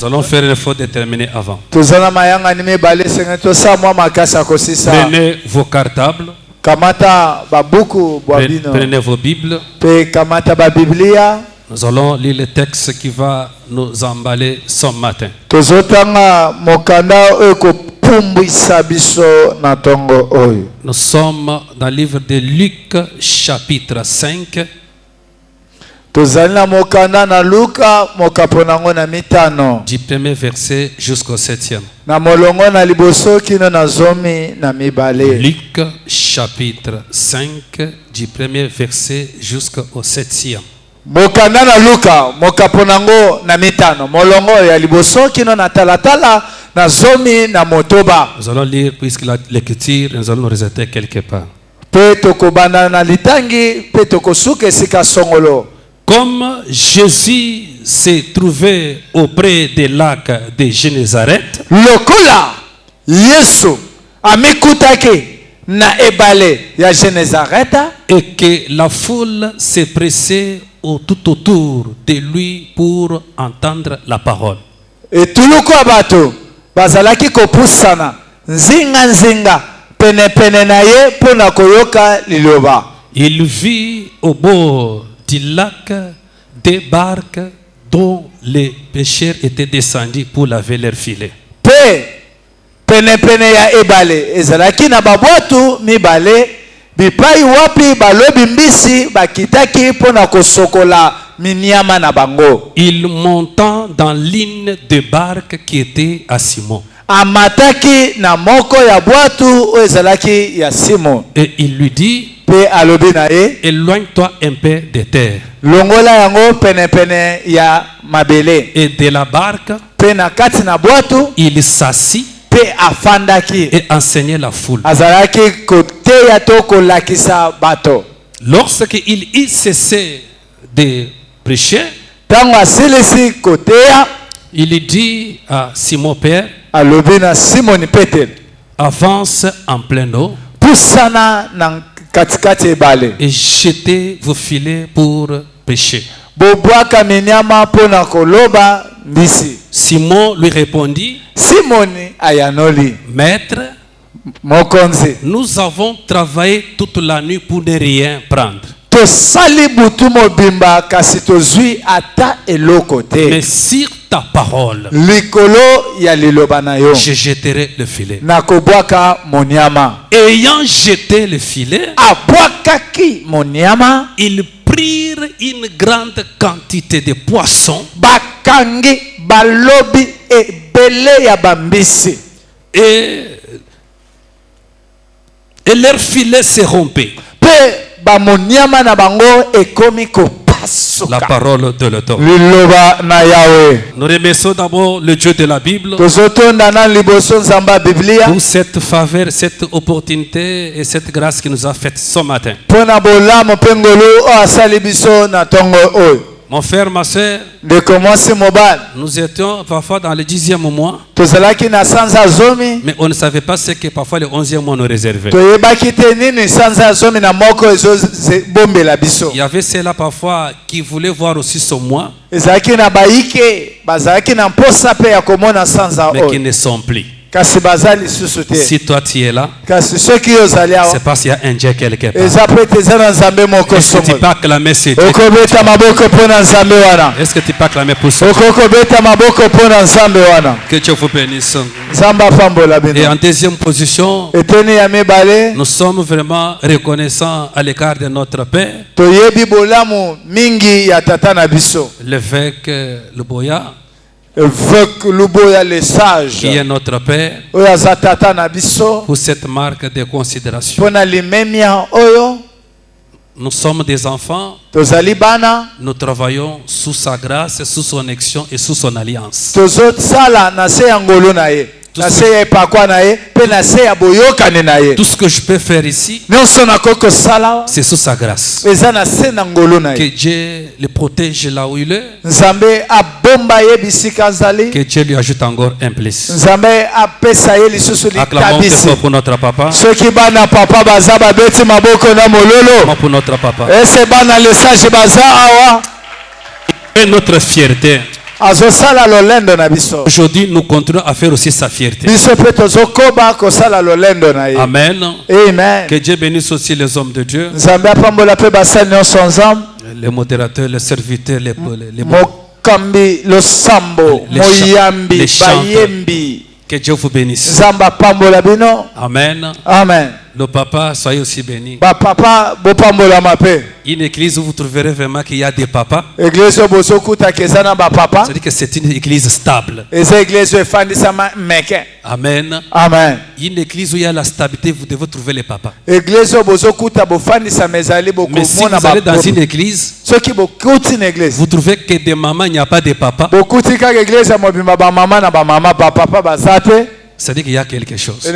Nous allons faire un effort de terminer avant. Prenez vos cartables. Prenez vos Bibles. Nous allons lire le texte qui va nous emballer ce matin. Nous sommes dans le livre de Luc, chapitre 5. Du premier verset jusqu'au 7e. Luc, chapitre 5, du premier verset jusqu'au 7e. Mokanda na Luka mokaponango na mitano molongo ya liboso kino na talatala na zomi na motoba. Nous allons lire puisque la lecture nous allons nous arrêter quelque part. Pe tokobanda na litangi pe tokosuke sika songolo. Comme Jésus s'est trouvé auprès des lacs de Génézareth, lokola Yesu amikutaki na ebale ya Génézareth, et que la foule s'est pressée tout autour de lui pour entendre la parole. Et tuluko abato bazalaki kopusana nzinga nzinga pene pene na ye pona koyoka liloba. Il vit au bord du lac des barques dont les pêcheurs étaient descendus pour laver leurs filets. Pene pene ya ebale ezalaki na babwatu mibale bipai wapi balobi mbisi bakitaki pona kosokola minyama na bango. Il monta dans l'une des barques qui était à Simon. Amataki na moko ya bwatu ezalaki ya Simon. Et il lui dit, pe alobi na ye, éloigne-toi un peu de terre. Longola yango pene pene ya mabele. Et de la barque, pe na kati na bwatu, il s'assit et enseignait la foule. Lorsqu'il eut cessé de prêcher, il dit à Simon Pierre, avance en pleine eau et jetez vos filets pour pêcher. Simon lui répondit, Maître, nous avons travaillé toute la nuit pour ne rien prendre. Mais sur ta parole, je jeterai le filet. Ayant jeté le filet, ils prirent une grande quantité de poissons. Et leur filet se rompait. La parole de l'Auteur. Nous remercions d'abord le Dieu de la Bible pour cette faveur, cette opportunité et cette grâce qu'il nous a faite ce matin. Mon frère, ma soeur, nous étions parfois dans le 10e mois, mais on ne savait pas ce que parfois le 11e mois nous réservait. Il y avait ceux-là parfois qui voulaient voir aussi ce mois, mais qui ne sont plus. Si toi tu es là, c'est parce qu'il y a un Dieu quelque part. Est-ce que tu peux acclamer ce Dieu? Est-ce que tu peux acclamer pour ça? Que Dieu vous bénisse. Et en deuxième position, nous sommes vraiment reconnaissants à l'égard de notre Père, l'évêque Luboya, le sage, qui est notre Père, pour cette marque de considération. Nous sommes des enfants, nous travaillons sous sa grâce, sous son action et sous son alliance. Tout ce que je peux faire ici, c'est sous sa grâce. Que Dieu le protège là où il est. Que Dieu lui ajoute encore un plus. Acclamons fort pour notre papa. Pour notre papa. Et notre fierté. Aujourd'hui, nous continuons à faire aussi sa fierté. Amen. Amen. Que Dieu bénisse aussi les hommes de Dieu. Les modérateurs, les serviteurs, les chanteurs. Que Dieu vous bénisse. Amen. Amen. Nos papas, soyez aussi bénis. Une église où vous trouverez vraiment qu'il y a des papas. C'est-à-dire que c'est une église stable. Amen. Amen. Une église où il y a la stabilité, vous devez trouver les papas. Mais si vous allez dans une église, vous trouvez que des mamans, il n'y a pas de papas. C'est-à-dire qu'il y a quelque chose.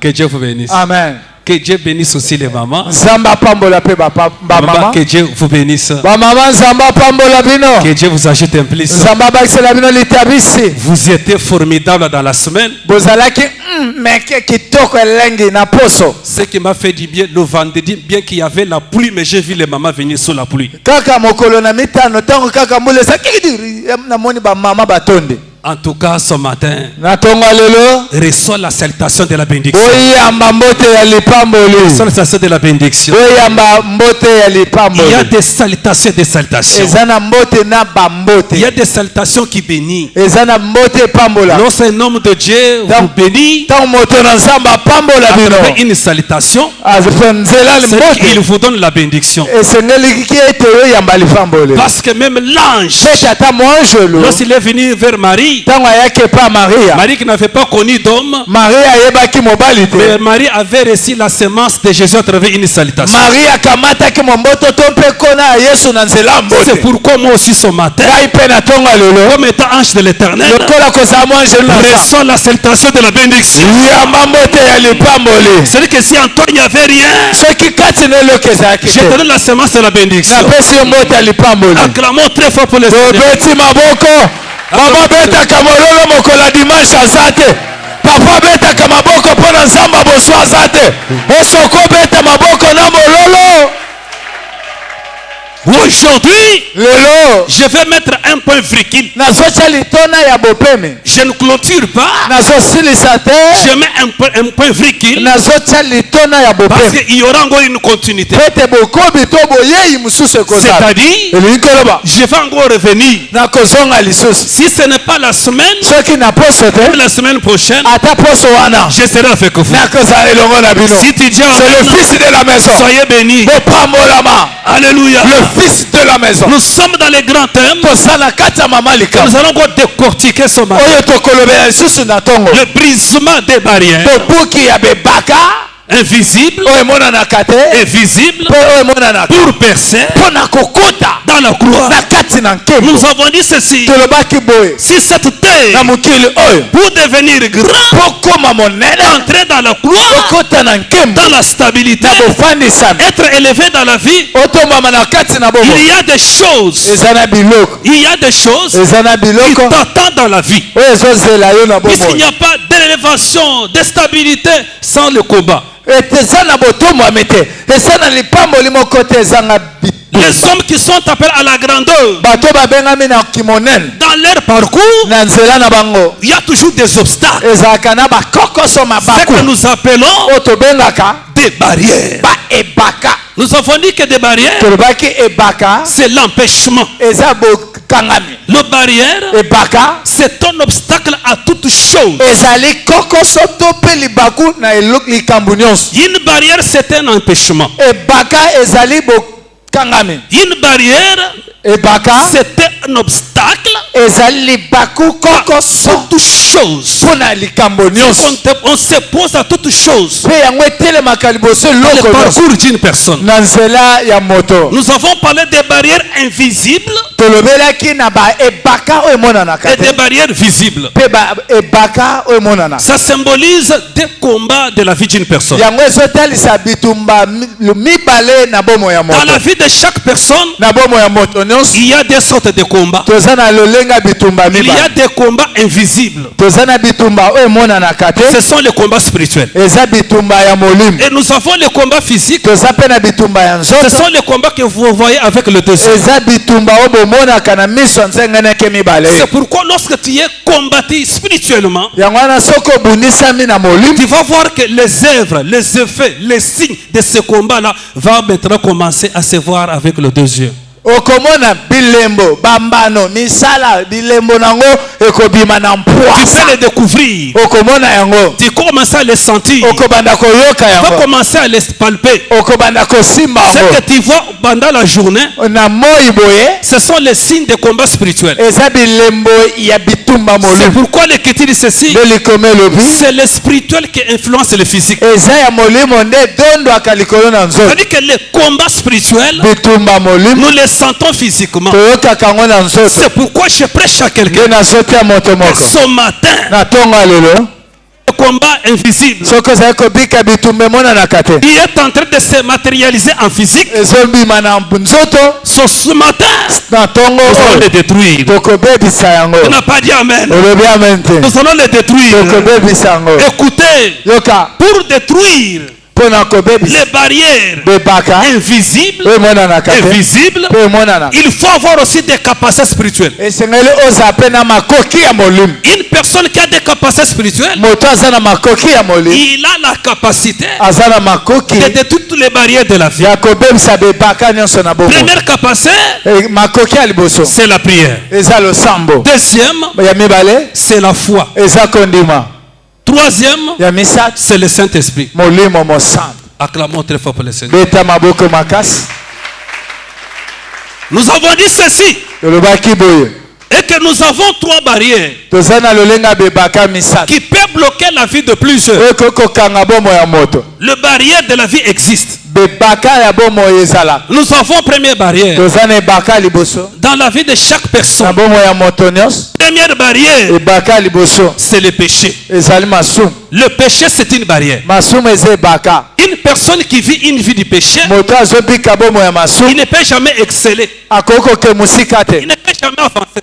Que Dieu vous bénisse. Amen. Que Dieu bénisse aussi les mamans. Maman, que Dieu vous bénisse. Que Dieu vous ajoute un plus. Vous étiez formidable dans la semaine. Ce qui m'a fait du bien le vendredi, bien qu'il y avait la pluie, mais j'ai vu les mamans venir sous la pluie. En tout cas, ce matin, reçois la salutation de la bénédiction. Reçois la salutation de la bénédiction. Il y a des salutations et des salutations. Il y a des salutations qui bénissent. Lorsqu'un homme de Dieu vous bénit, à travers une salutation, il vous donne la bénédiction. Parce que même l'ange, lorsqu'il est venu vers Marie, Marie qui n'avait pas connu d'homme, mais Marie avait reçu la semence de Jésus à travers une salutation. C'est pourquoi moi aussi ce matin, comme étant ange de l'Éternel, reçois la salutation de la bénédiction. C'est-à-dire que si en toi il n'y avait rien, je te donne la semence de la bénédiction. Acclamons très fort pour le Seigneur. Mama beta kamololo mokola dimanche azate. Papa beta kamaboko pona nzamba boso azate. Osoko beta maboko na mololo. Aujourd'hui, je vais mettre un point virgule. Je ne clôture pas. Je mets un point virgule. Parce qu'il y aura encore une continuité. C'est-à-dire, je vais encore revenir. Si ce n'est pas la semaine, la semaine prochaine, je serai avec vous. Si tu dis c'est le fils de la maison, soyez bénis. Alléluia. Fils de la maison. Nous sommes dans les grands thèmes. Nous allons encore décortiquer ce matin. Le brisement des barrières. Invisible et visible pour percer dans la gloire. Nous avons dit ceci: si cette terre pour devenir grand, entrer dans la gloire, dans la stabilité, être élevé dans la vie, il y a des choses qui t'attendent dans la vie. Puisqu'il n'y a pas d'élévation, de stabilité sans le combat. Les hommes qui sont appelés à la grandeur, dans leur parcours, il y a toujours des obstacles. Ce que nous appelons des barrières. Nous avons dit que des barrières, c'est l'empêchement. Le barrière, c'est un obstacle à toute chose. Une barrière, c'est un empêchement. Une barrière, c'était un obstacle à toute chose. On se pose à toute chose. Le parcours d'une personne. Nous avons parlé des barrières invisibles et des barrières visibles. Ça symbolise des combats de la vie d'une personne. Dans la vie de chaque personne, il y a des sortes de combats. Il y a des combats invisibles. Ce sont les combats spirituels. Et nous avons les combats physiques. Ce sont les combats que vous voyez avec le deuxième. C'est pourquoi lorsque tu es combattu spirituellement, tu vas voir que les œuvres, les effets, les signes de ce combat-là vont maintenant commencer à se voir avec le deuxième. Okomona bilembo bambano misala bilembo nango ekobima na mpwa. Tu peux les découvrir. Okomona yango. Tu commences à les sentir. Okobanda koyoka yango. Tu vas commencer à les palper. Okobanda kosimba yango. Ce que tu vois pendant la journée, na moi boye, ce sont les signes de combat spirituel. Eza bilembo ya bitumba molu. C'est pourquoi l'écriture dit ceci. C'est le spirituel qui influence le physique. Eza ya molimo nde dondo akalikolo na nzoto. C'est-à-dire que les combats spirituels, bitumba molimo, nous les sentons physiquement. C'est pourquoi je prêche à quelqu'un ce matin. Le combat invisible qui est en train de se matérialiser en physique. Ce matin, nous allons les détruire. On n'a pas dit amen. Nous allons les détruire. Écoutez, pour détruire les barrières invisibles, il faut avoir aussi des capacités spirituelles. Une personne qui a des capacités spirituelles, il a la capacité de détruire toutes les barrières de la vie. Première capacité, c'est la prière. Deuxième, c'est la foi. Troisième, c'est le Saint-Esprit. Acclamons très fort pour le Seigneur. Nous avons dit ceci. Et que nous avons trois barrières qui peuvent bloquer la vie de plusieurs. Le barrière de la vie existe. Nous avons première barrière dans la vie de chaque personne. Première barrière, c'est le péché. Le péché, c'est une barrière. Une personne qui vit une vie du péché, il ne peut jamais exceller. Il ne peut jamais avancer.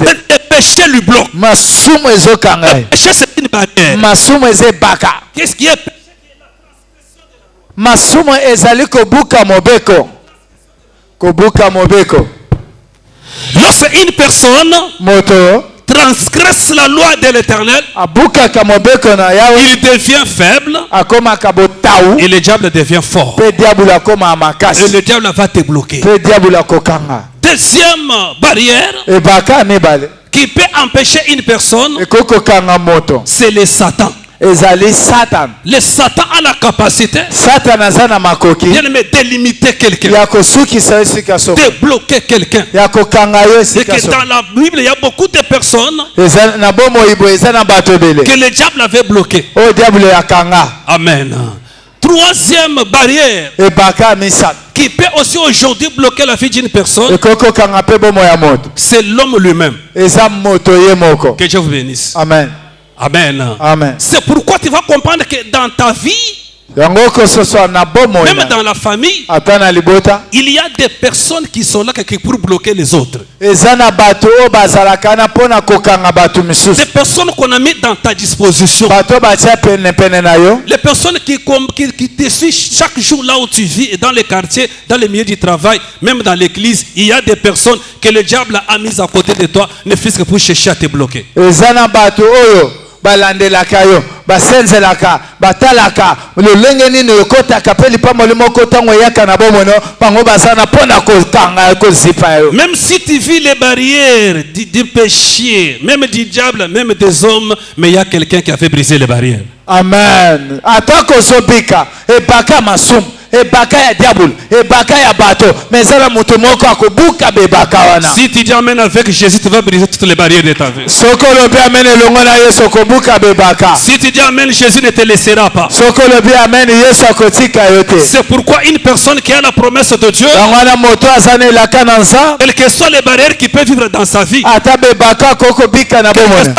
Le péché lui bloque. Le péché, c'est une barrière. Qu'est-ce qui est péché? Masumo ezali kobuka mobeko. Lorsque une personne transgresse la loi de l'Éternel, il devient faible et le diable devient fort. Et le diable va te bloquer. Deuxième barrière qui peut empêcher une personne, c'est le Satan. Le Satan a la capacité de délimiter quelqu'un, de bloquer quelqu'un. Et que dans la Bible, il y a beaucoup de personnes que le diable avait bloqué. Amen. Troisième barrière qui peut aussi aujourd'hui bloquer la vie d'une personne, c'est l'homme lui-même. Que Dieu vous bénisse. Amen. Amen. Amen. C'est pourquoi tu vas comprendre que dans ta vie, même dans la famille, il y a des personnes qui sont là pour bloquer les autres. Des personnes qu'on a mis dans ta disposition. Les personnes qui te suivent chaque jour là où tu vis, et dans les quartiers, dans les milieux du travail, même dans l'église, il y a des personnes que le diable a mises à côté de toi, ne fût-ce que pour chercher à te bloquer. Balandelaka yo basenzelaka batalaka lolenge nini okotaka pe lipamo limoko tango yaka na bomono bango bazana pona kokanga kozipa yo. Même si tu vis les barrières du péché, même du diable, même des hommes, mais il y a quelqu'un qui a fait briser les barrières. Amen. Atako zobika e baka masum e baka ya diable e baka ya bato mezala mutu moko akobuka be baka wana. Si tu dis amen avec Jésus, tu vas briser toutes les barrières de ta vie. Sokolo bi amen elongo na Yesu kobuka be baka. Si tu dis amen, Jésus ne te laissera pas. Sokolo bi amen Yesu akotika yote. C'est pourquoi une personne qui a la promesse de Dieu, ngwana moto azane la kananza, quelles que soient les barrières qui peuvent vivre dans sa vie, atabe baka koko bika na bomona.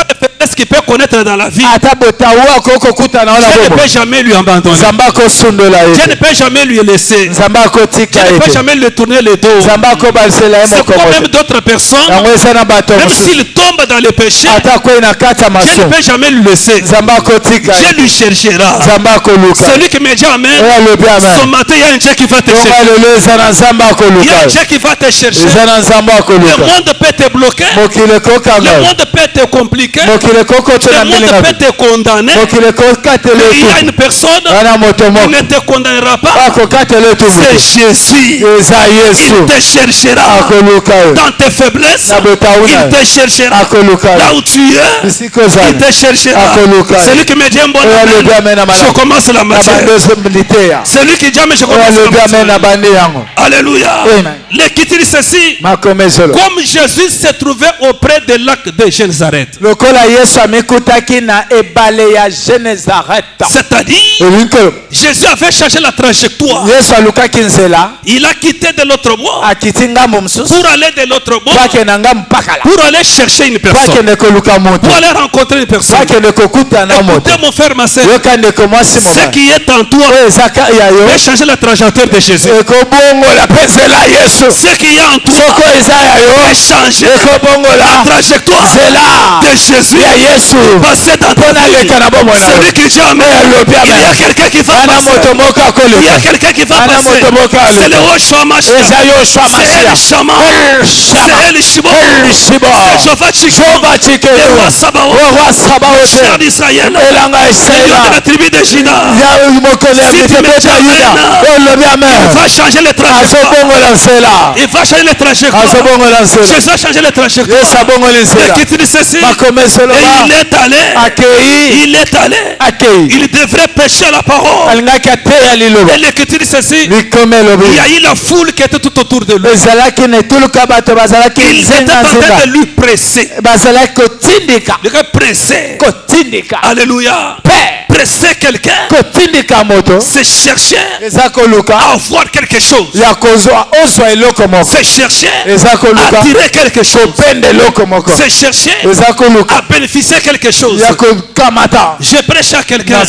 faiblesse qu'il peut connaître dans la vie, Dieu ne peut jamais lui abandonner. Dieu ne peut jamais lui laisser. Dieu ne peut jamais lui tourner le dos. C'est comme même d'autres personnes, même s'il tombe dans le péché, Dieu ne peut jamais lui laisser. Dieu lui cherchera. Celui qui me dit Amen, ce matin il y a un Dieu qui va te chercher. Il y a un Dieu qui va te chercher. Le monde peut te bloquer. Le monde peut te compliquer. Le monde peut te condamner. Mais il y a une personne qui ne te condamnera pas. C'est Jésus. Il te cherchera dans tes faiblesses. Il te cherchera là où tu es. Il te cherchera. Celui qui me dit un bon amen, je commence la matière. Celui qui dit mais je commence la matière. Alléluia. L'Écriture dit ceci. Comme Jésus se trouvait auprès de lac de Génézareth. C'est-à-dire, Jésus avait changé la trajectoire. Il a quitté de l'autre bord pour aller de l'autre bord, pour aller chercher une personne, pour aller rencontrer une personne. Écoutez mon frère, ma soeur, ce qui est en toi peut changer la trajectoire de Jésus. Ce qui est en toi peut changer la trajectoire de Jésus. Passer dans ta vie. Celui qui dit Amen, il y a quelqu'un qui va passer. Il y a quelqu'un qui va passer. C'est le Yoshua Mashiach. C'est El Shammah. C'est El Shibor. C'est Jehovah Tchiko. Le roi Sabaoth. Le cher d'Israël. Le lion de la tribu de Juda. Si tu me dis Amen, il va changer les trajectoires. Il va changer les trajectoires. Jésus a changé les trajectoires. L'Écriture dit ceci. Et il est allé. Il devrait prêcher la parole. Et l'Écriture dit ceci. Il y a eu la foule qui était tout autour de lui. Ils étaient en train de lui presser. Presser. Alléluia. Presser quelqu'un, c'est chercher à avoir quelque chose. C'est chercher à tirer quelque chose. C'est chercher à bénéficier quelque chose. Je prêche à quelqu'un.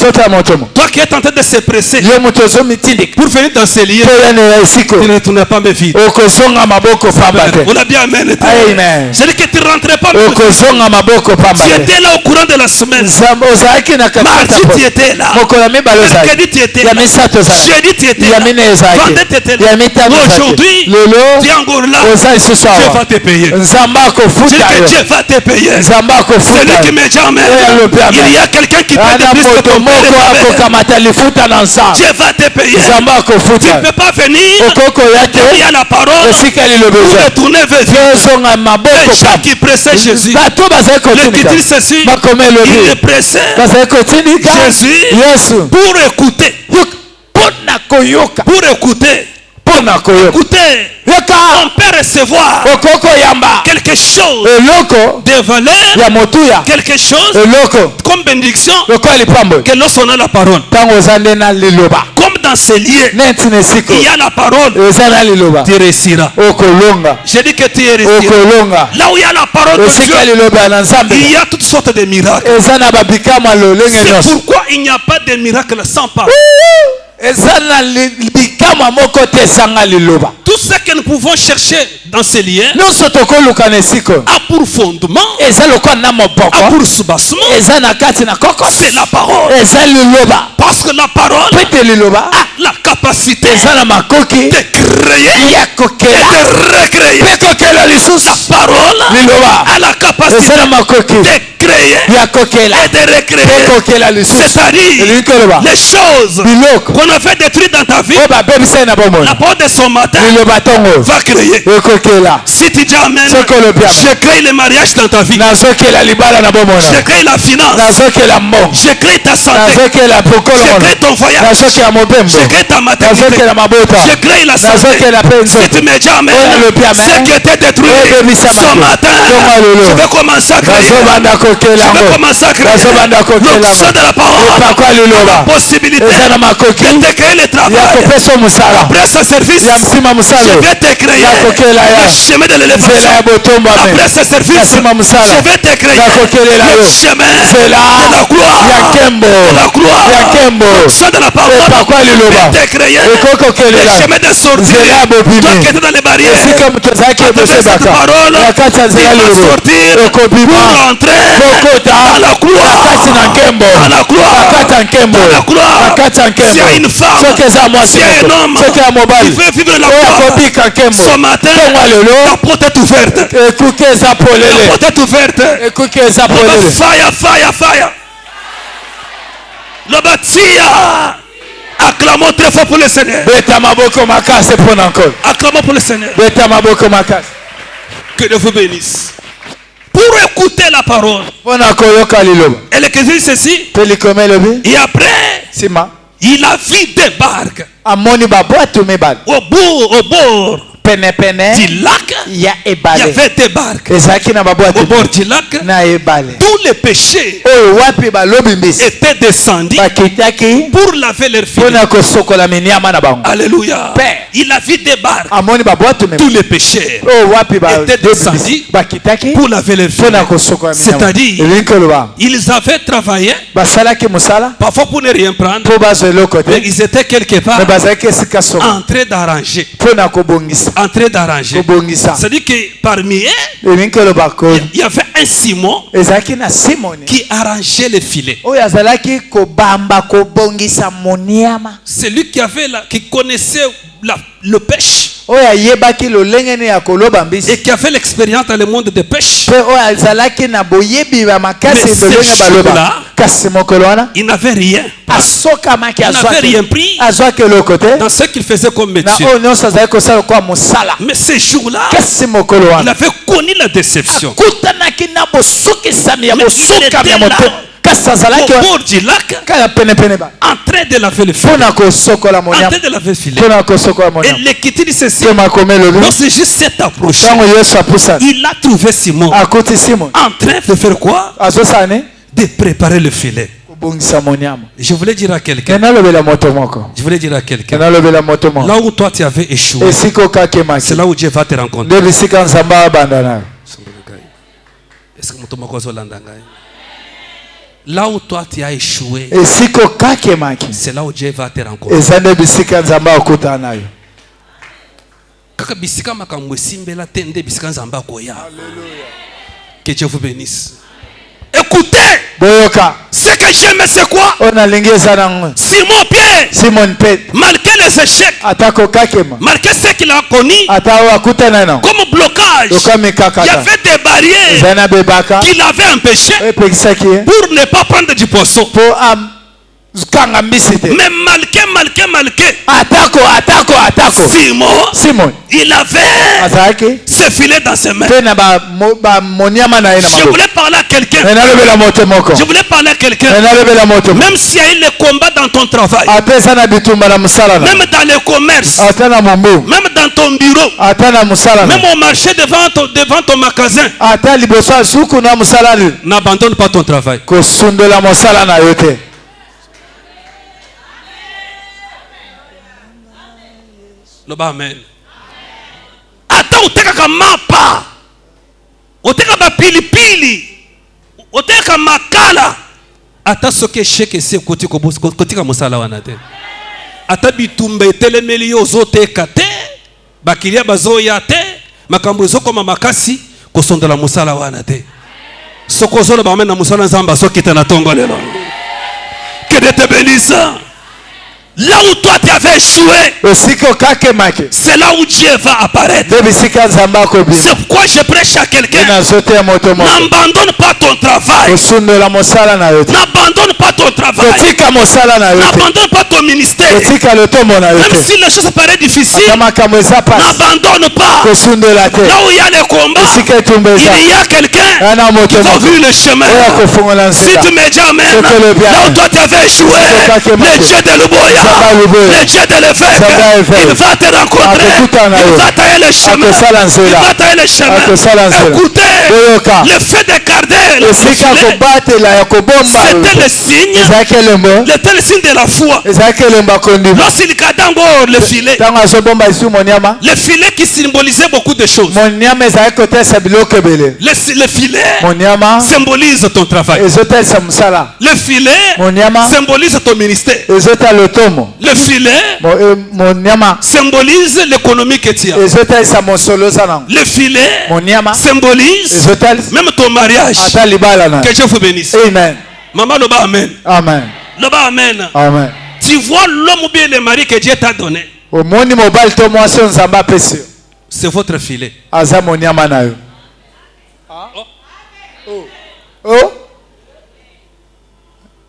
Toi qui es en train de se presser pour venir dans ces lieux, tu ne retournes pas mes vies. On a bien amen. Je dis que tu ne rentrais pas mes vies. Tu étais là au courant de la semaine. Mardi tu étais là. Mercredi tu étais là. Jeudi tu étais là. Vendredi tu étais là. Aujourd'hui tu es encore là. Dieu va te payer. Dieu va te payer. Celui qui me dit Amen, il y a quelqu'un qui peut te plus que ton père. Dieu va te payer. Tu ne peux pas venir. Il y a la parole pour retourner vers Dieu. Les gens qui pressaient Jésus, l'Écriture dit ceci, il les pressait Jésus pour écouter. Pour écouter. Écoutez, on peut recevoir quelque chose de valeur, quelque chose comme bénédiction que lorsqu'on a la parole. Comme dans ces lieux, il y a la parole, tu réussiras. J'ai dit que tu réussiras. Là où il y a la parole de Dieu, il y a toutes sortes de miracles. C'est pourquoi il n'y a pas de miracle sans parole. Tout ce que nous pouvons chercher dans ces liens a pour fondement, a pour soubassement, c'est la parole. Parce que la parole a la capacité de créer et de recréer. La parole a la capacité de créer et de recréer. C'est-à-dire les choses qu'on a fait détruire dans ta vie, la parole de son matin va créer. Si tu dis Amen, je crée le mariage dans ta vie, je crée la finance, je crée ta santé, je crée ton voyage, je crée ta Je crée la santé. Si tu me dis amen, ce qui était détruit ce matin, je vais commencer à créer. Je vais commencer à créer. L'onction de la parole, la possibilité de te créer le travail. Après ce service, je vais te créer le chemin de l'élévation. Après ce service, je vais te créer le chemin de la gloire. De la gloire. L'onction de la parole, je vais te créer le chemin de sortie. Toi qui étais dans les barrières, avec cette parole, il va sortir pour rentrer dans la gloire. Dans la gloire. Dans la gloire. S'il y a une femme, s'il y a un homme qui veut vivre la gloire, ce matin, la porte est ouverte. La porte est ouverte. Fire, fire, fire. Le bâtia. Acclamons très fort pour le Seigneur. Acclamons pour le Seigneur. Que Dieu vous bénisse. Pour écouter la parole. Et le dit ceci. Et après, il a vu des barques. Au bord du lac, il y avait des barques. Au bord du lac, tous les péchés étaient descendus pour laver leurs filets. Alléluia. Il a vu des barques. Tous les péchés étaient descendus pour laver leurs filets. C'est-à-dire, ils avaient travaillé parfois pour ne rien prendre, mais ils étaient quelque part en train d'arranger. C'est-à-dire que parmi eux, il y avait un Simon qui arrangeait les filets. C'est lui qui connaissait le pêche. Et qui a fait l'expérience dans le monde de pêche. Mais ce jour-là, il n'avait rien. Il n'avait rien pris dans ce qu'il faisait comme métier. Mais ce jour-là, il avait connu la déception. Mais il était là, au bord du lac, en train de laver le filet. Et l'équité dit ceci. Lorsque Jésus s'est approché, il a trouvé Simon en train de faire quoi? De préparer le filet. Je voulais dire à quelqu'un. Là où toi tu avais échoué, c'est là où Dieu va te rencontrer. Est-ce que là où toi tu as échoué, c'est là où Dieu va te rencontrer. Que Dieu vous bénisse. Écoutez, ce que j'aime, c'est quoi? Simon Pierre, malgré les échecs, malgré ce qu'il a connu comme blocage, il y avait des barrières qui l'avaient empêché pour ne pas prendre du poisson. Mais malgré Simon, il avait ce filet dans ses mains. Je voulais parler à quelqu'un. Même s'il y a eu le combat dans ton travail, même dans le commerce, même dans ton bureau, même au marché devant ton magasin, n'abandonne pas ton travail. Amen. Ata uteka mapa, uteka pilipili, uteka makala. Ata soke sheke se kotika musala wanate. Ata bitumbe telemeli yozote kate, bakilia bazoya te, makambo zoko makasi kosondola musala wanate. Soko zolo ba mena musala nzamba soki tena tongo lelo. Que Dieu te bénisse. Là où toi tu avais échoué, c'est là où Dieu va apparaître. C'est pourquoi je prêche à quelqu'un. N'abandonne pas ton travail. N'abandonne pas ton travail. N'abandonne pas ton ministère. Même si les choses paraissent difficiles, n'abandonne pas. Là où il y a le combat, il y a quelqu'un qui va ouvrir le chemin. Si tu me dis amen, là où toi tu avais échoué, le Dieu de l'Uboya Le Dieu de l'évêque, il va te rencontrer. Il va tailler les chemins. Il va tailler les chemins. Écoutez, le fait de garder le filet, c'était le signe de la foi. Lorsqu'il gardait encore le filet qui symbolisait beaucoup de choses. Le filet symbolise ton travail. Le filet symbolise ton ministère. Le filet symbolise l'économie que tu as. Le filet symbolise même ton mariage. Que Dieu vous bénisse. Amen. Maman, le bas, amen. Amen. Le bas, amen. Amen. Tu vois l'homme ou bien le mari que Dieu t'a donné. C'est votre filet.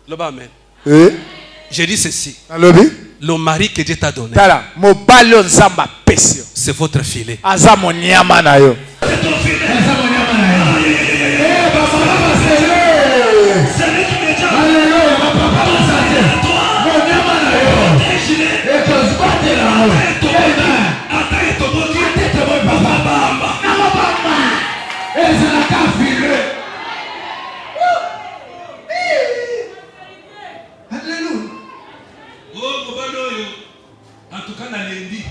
Le bas, amen. J'ai dit ceci. Le mari que Dieu t'a donné, c'est votre filet. En tout cas, dans lundi,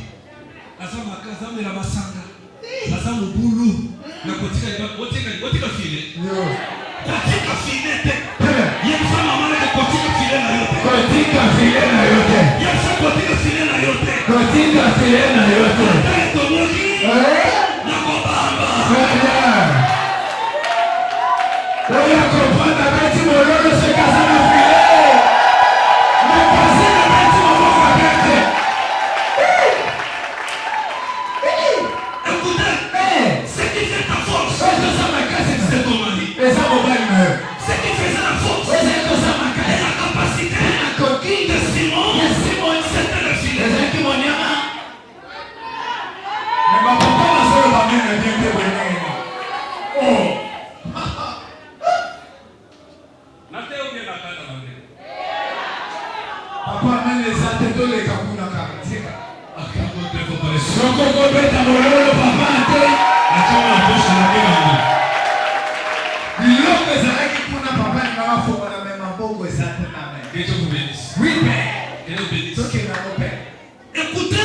écoutez,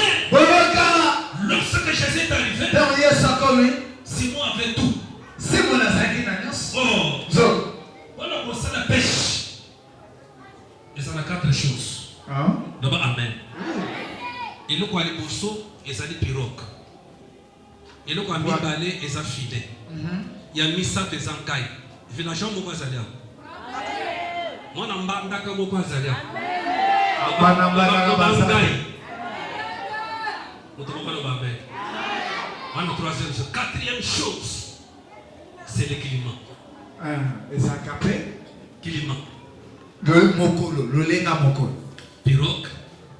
lorsque Jésus est arrivé, Simon avait tout. Voilà pour ça la pêche. Et ça a 4 choses. D'abord, amen. Et nous, quand les bossos, ils ont des pirogues. Et nous, quand on a mis ils ont filé. Il y a mis ça des encailles. Village, mon voisin, moi, je suis mon voisin. Quatrième chose, c'est le climat. Climat. Le mokolo, le lenga mokolo. Pirogue,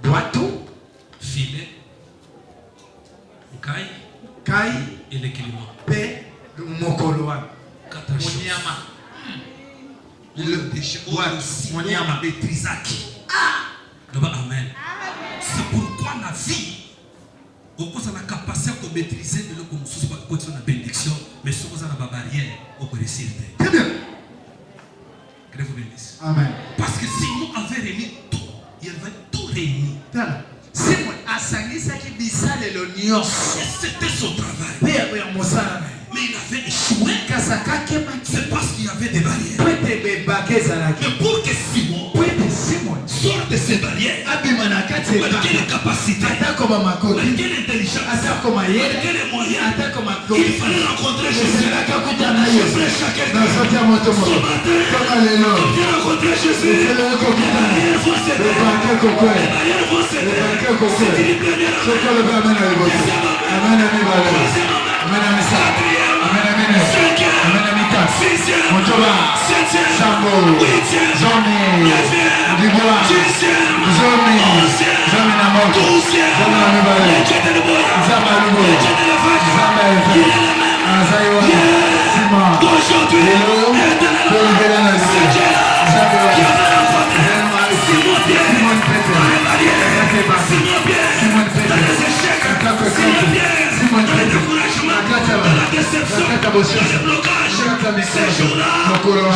boiteau, filet, caille, et le climat. Paix, le mokolo. 4 choses. Le déchet, Monyama, Betrizaki. Amen. C'est pourquoi la vie, on a la capacité de maîtriser de la bénédiction, mais si vous avez la barrière, on peut réussir. Très bien. Que Dieu vous bénisse. Amen. Parce que si nous avions réuni tout, il avait tout réuni. Simon a sangé ça qui bisale le nios. C'était son travail. Mais il avait échoué. C'est parce qu'il y avait des barrières. Mais pour que Simon sorte de ces barrières, malgré les capacités, malgré l'intelligence, malgré les moyens, il fallait rencontrer Jésus. Je prie chacun de nous. Ce matin, viens rencontrer Jésus. Les barrières vont se Ces jours-là,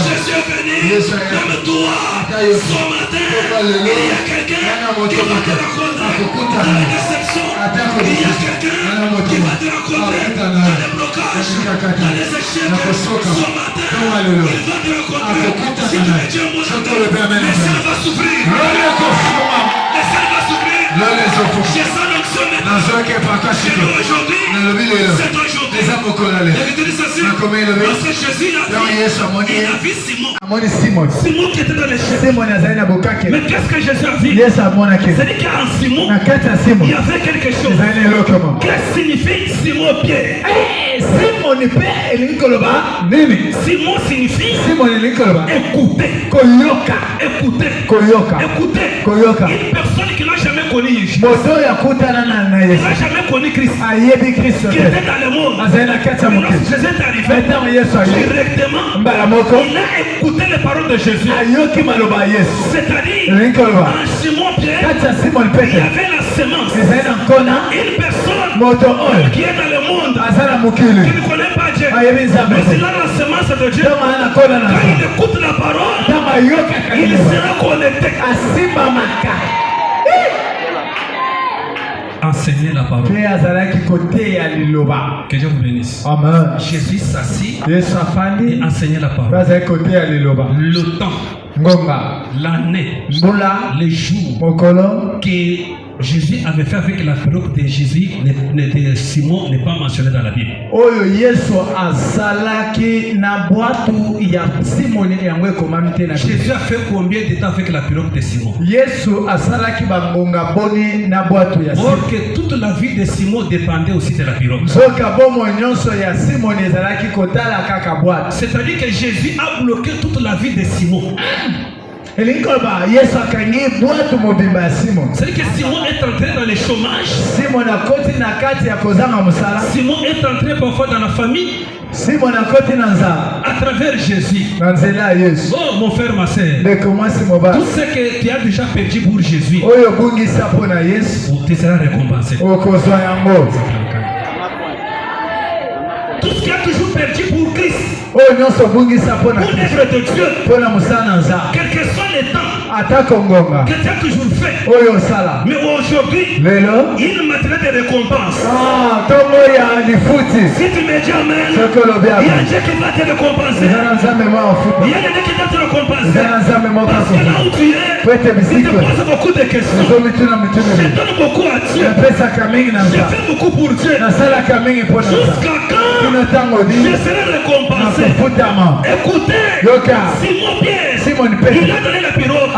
Jésus est venu, comme toi, ce matin, il y a quelqu'un qui va te rencontrer dans la déception, il y a quelqu'un qui va te rencontrer dans les blocages, dans les échecs, ce matin, il va te rencontrer. Si tu es Dieu, mon ami, le ciel va s'ouvrir, le ciel va s'ouvrir. J'ai ça l'onction maintenant. Chez nous aujourd'hui, c'est ton jour. Parce que Jésus il a vu Simon. Simon qui était dans les chefs. Mais qu'est-ce que Jésus a vu? C'est-à-dire qu'en Simon, il y avait quelque chose. Qu'est-ce que signifie Simon Pierre? Simon signifie écouter. Écouter. Une personne qui n'a jamais connu Jésus, qui n'a jamais connu Christ, qui était dans le monde. Jésus est arrivé directement. Il a écouté les paroles de Jésus. C'est-à-dire, en Simon Pierre, il y avait la semence. Une personne qui est dans le monde, qui ne connaît pas Dieu, mais s'il a la semence de Dieu, quand il écoute la parole, il sera connecté. Enseigner la parole. Que Dieu vous bénisse. Amen. Jésus s'assit et enseignait la parole. Le temps, l'année, les jours que Jésus avait fait avec la pirogue de Jésus, de Simon n'est pas mentionné dans la Bible. Jésus a fait combien de temps avec la pirogue de Simon? Or que toute la vie de Simon dépendait aussi de la pirogue. C'est-à-dire que Jésus a bloqué toute la vie de Simon. C'est-à-dire que Simon est entré dans le chômage. Simon est entré parfois dans la famille. À travers Jésus. Oh mon frère, ma soeur, tout ce que tu as déjà perdu pour Jésus, tu seras récompensé. Tout ce qui a toujours perdu pour Christ, pour l'œuvre de Dieu, quel que soit les temps que tu as toujours fait, mais aujourd'hui, il m'a traité de récompense. Si tu me dis amen, il y a Dieu qui va te récompenser. Il y a Dieu qui va te récompenser. Parce que là où tu es, il te pose beaucoup de questions. Je donne beaucoup à Dieu. Je fais beaucoup pour Dieu. Jusqu'à quand je serai récompensé. Écoutez, Simon Pierre, il a donné la pirogue.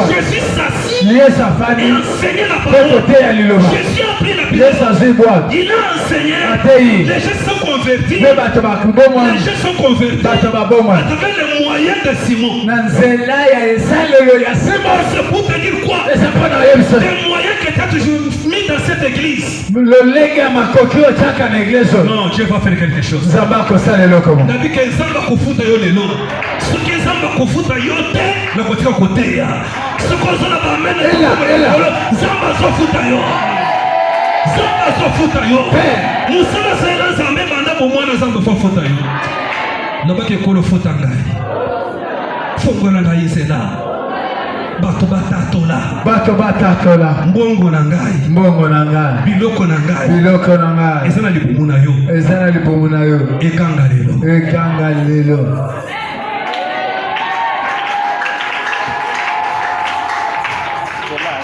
Jésus s'assit et enseigné la parole. Jésus a pris la pirogue. Il a enseigné. Les gens sont convertis. Les gens sont convertis à travers les moyens de Simon. C'est pour te dire quoi? Les moyens que tu as toujours mis dans cette église. Non, Dieu va faire quelque chose. David que Zamba kufuta yo lelo. Ce que Zamba kufuta yo te, le côté côté ya. Ce qu'on a pas mené. Zamba kufuta yo. Zamba kufuta yo. Nous sommes là Zamba banda pour moi Zamba kufuta yo. Naba ke kolo futa ngai. Fongola ngai c'est là. Bato batatola. Mbongo na ngai. Biloko na ngai. Ezana libumu na yo. Ekanga lelo.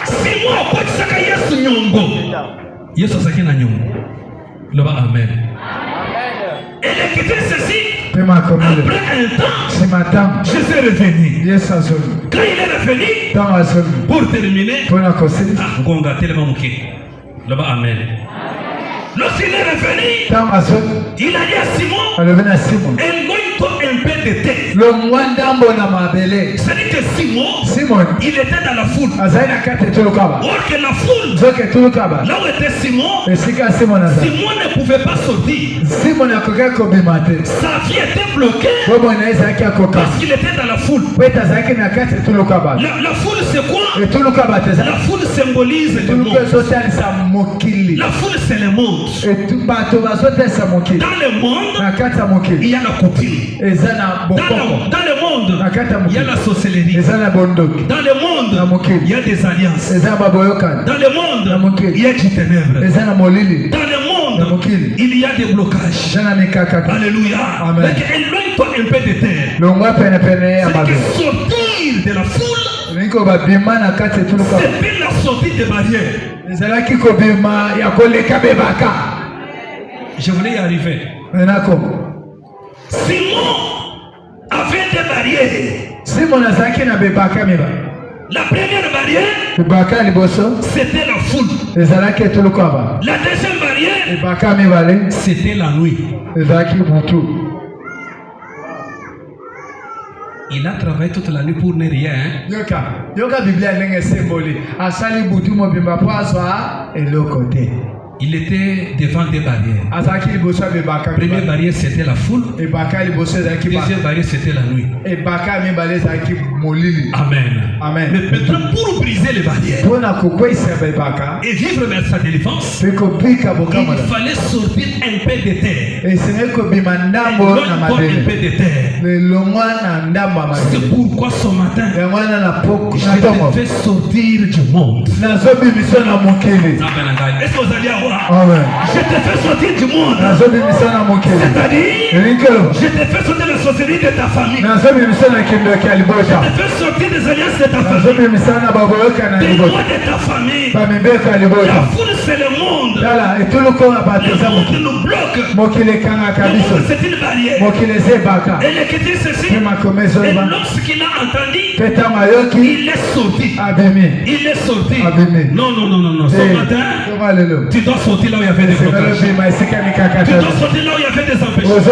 Simon akotisaka Yesu nyongo. Yesu asaki na nyongo. Loba amen. Et l'écriture ceci. Après un temps, Jésus est revenu. Quand il est revenu, pour terminer, amen. Lorsqu'il est revenu, il a dit à Simon, éloigne-toi un peu de thé. C'est-à-dire que Simon, il était dans la foule. Or que la foule, là où était Simon ne pouvait pas sortir. Sa vie était bloquée parce qu'il était dans la foule. La foule c'est quoi? La foule symbolise le monde. La foule c'est le monde. Dans le monde, il y a la copie. Dans le monde, il y a la sorcellerie. Dans le monde, il y a des alliances. Dans le monde, il y a du ténèbre. Dans le monde, il y a des blocages. Alléluia. Éloigne-toi un peu de terre. C'est que sortir de la foule, c'est la sortie des barrières. Je voulais y arriver. Simon avait des barrières. La première barrière, c'était la foule. La deuxième barrière, c'était la nuit. Il a travaillé toute la nuit pour ne rien. Il était devant des barrières. La première barrière c'était la foule. La deuxième barrière c'était la nuit. Amen. Mais maintenant pour briser les barrières et vivre vers sa délivrance, il fallait sortir un peu de terre. Un peu de terre. C'est pourquoi ce matin, je te fais sortir du monde. Est-ce que vous allez avoir? Amen. Je te fais sortir du monde. C'est-à-dire, je te fais sortir de la sorcellerie de ta famille. Je te fais sortir des alliances de ta famille. Des lois de ta famille. La foule c'est le monde. Le monde nous bloque. Le monde c'est une barrière. Et l'écriture ceci. Et lorsqu'il a entendu, il est sorti. Il est sorti. Non. Ce matin, tu dois sortir là où il y avait des blocages. Tu dois sortir là où il y avait des empêchements. Tu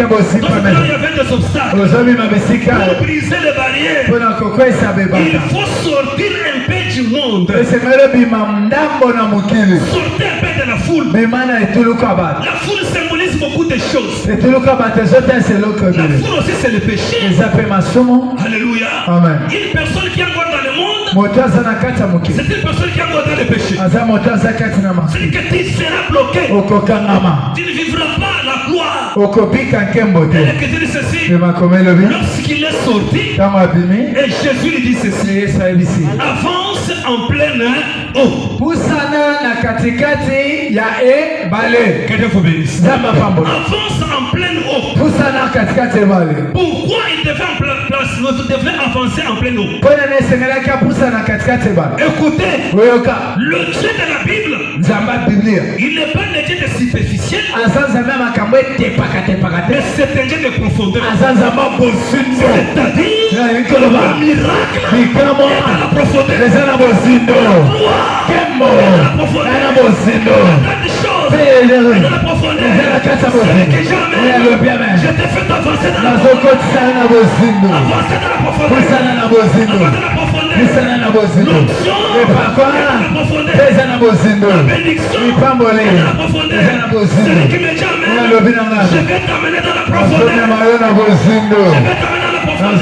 dois sortir là où il y avait des obstacles. Pour briser les barrières, il faut sortir un peu du monde. Sortir un peu de la foule. La foule symbolise beaucoup de choses. La foule aussi c'est le péché. Alléluia. Amen. Une personne qui est encore dans le monde, c'est une personne qui est encore dans le péché. C'est que tu seras bloqué. Tu ne vivras pas la gloire. Et que tu dis ceci. Lorsqu'il est sorti, et Jésus lui dit ceci. Avance en pleine eau. Que Dieu vous bénisse. Avance en pleine eau. Pourquoi il devait avancer en pleine eau? Écoutez, le Dieu de la Bible, il n'est pas un Dieu de superficiel, mais c'est un Dieu de profondeur. C'est-à-dire que le miracle est dans la profondeur. La gloire est dans la profondeur. Tant de choses dans la profondeur. C'est que jamais je te fais avancer dans la profondeur. Avancer dans la profondeur. Avancer dans la profondeur. L'onction est dans la profondeur. La bénédiction est dans la profondeur. Celui qui me dit amen, je vais t'amener dans la profondeur. Je vais t'amener dans la profondeur.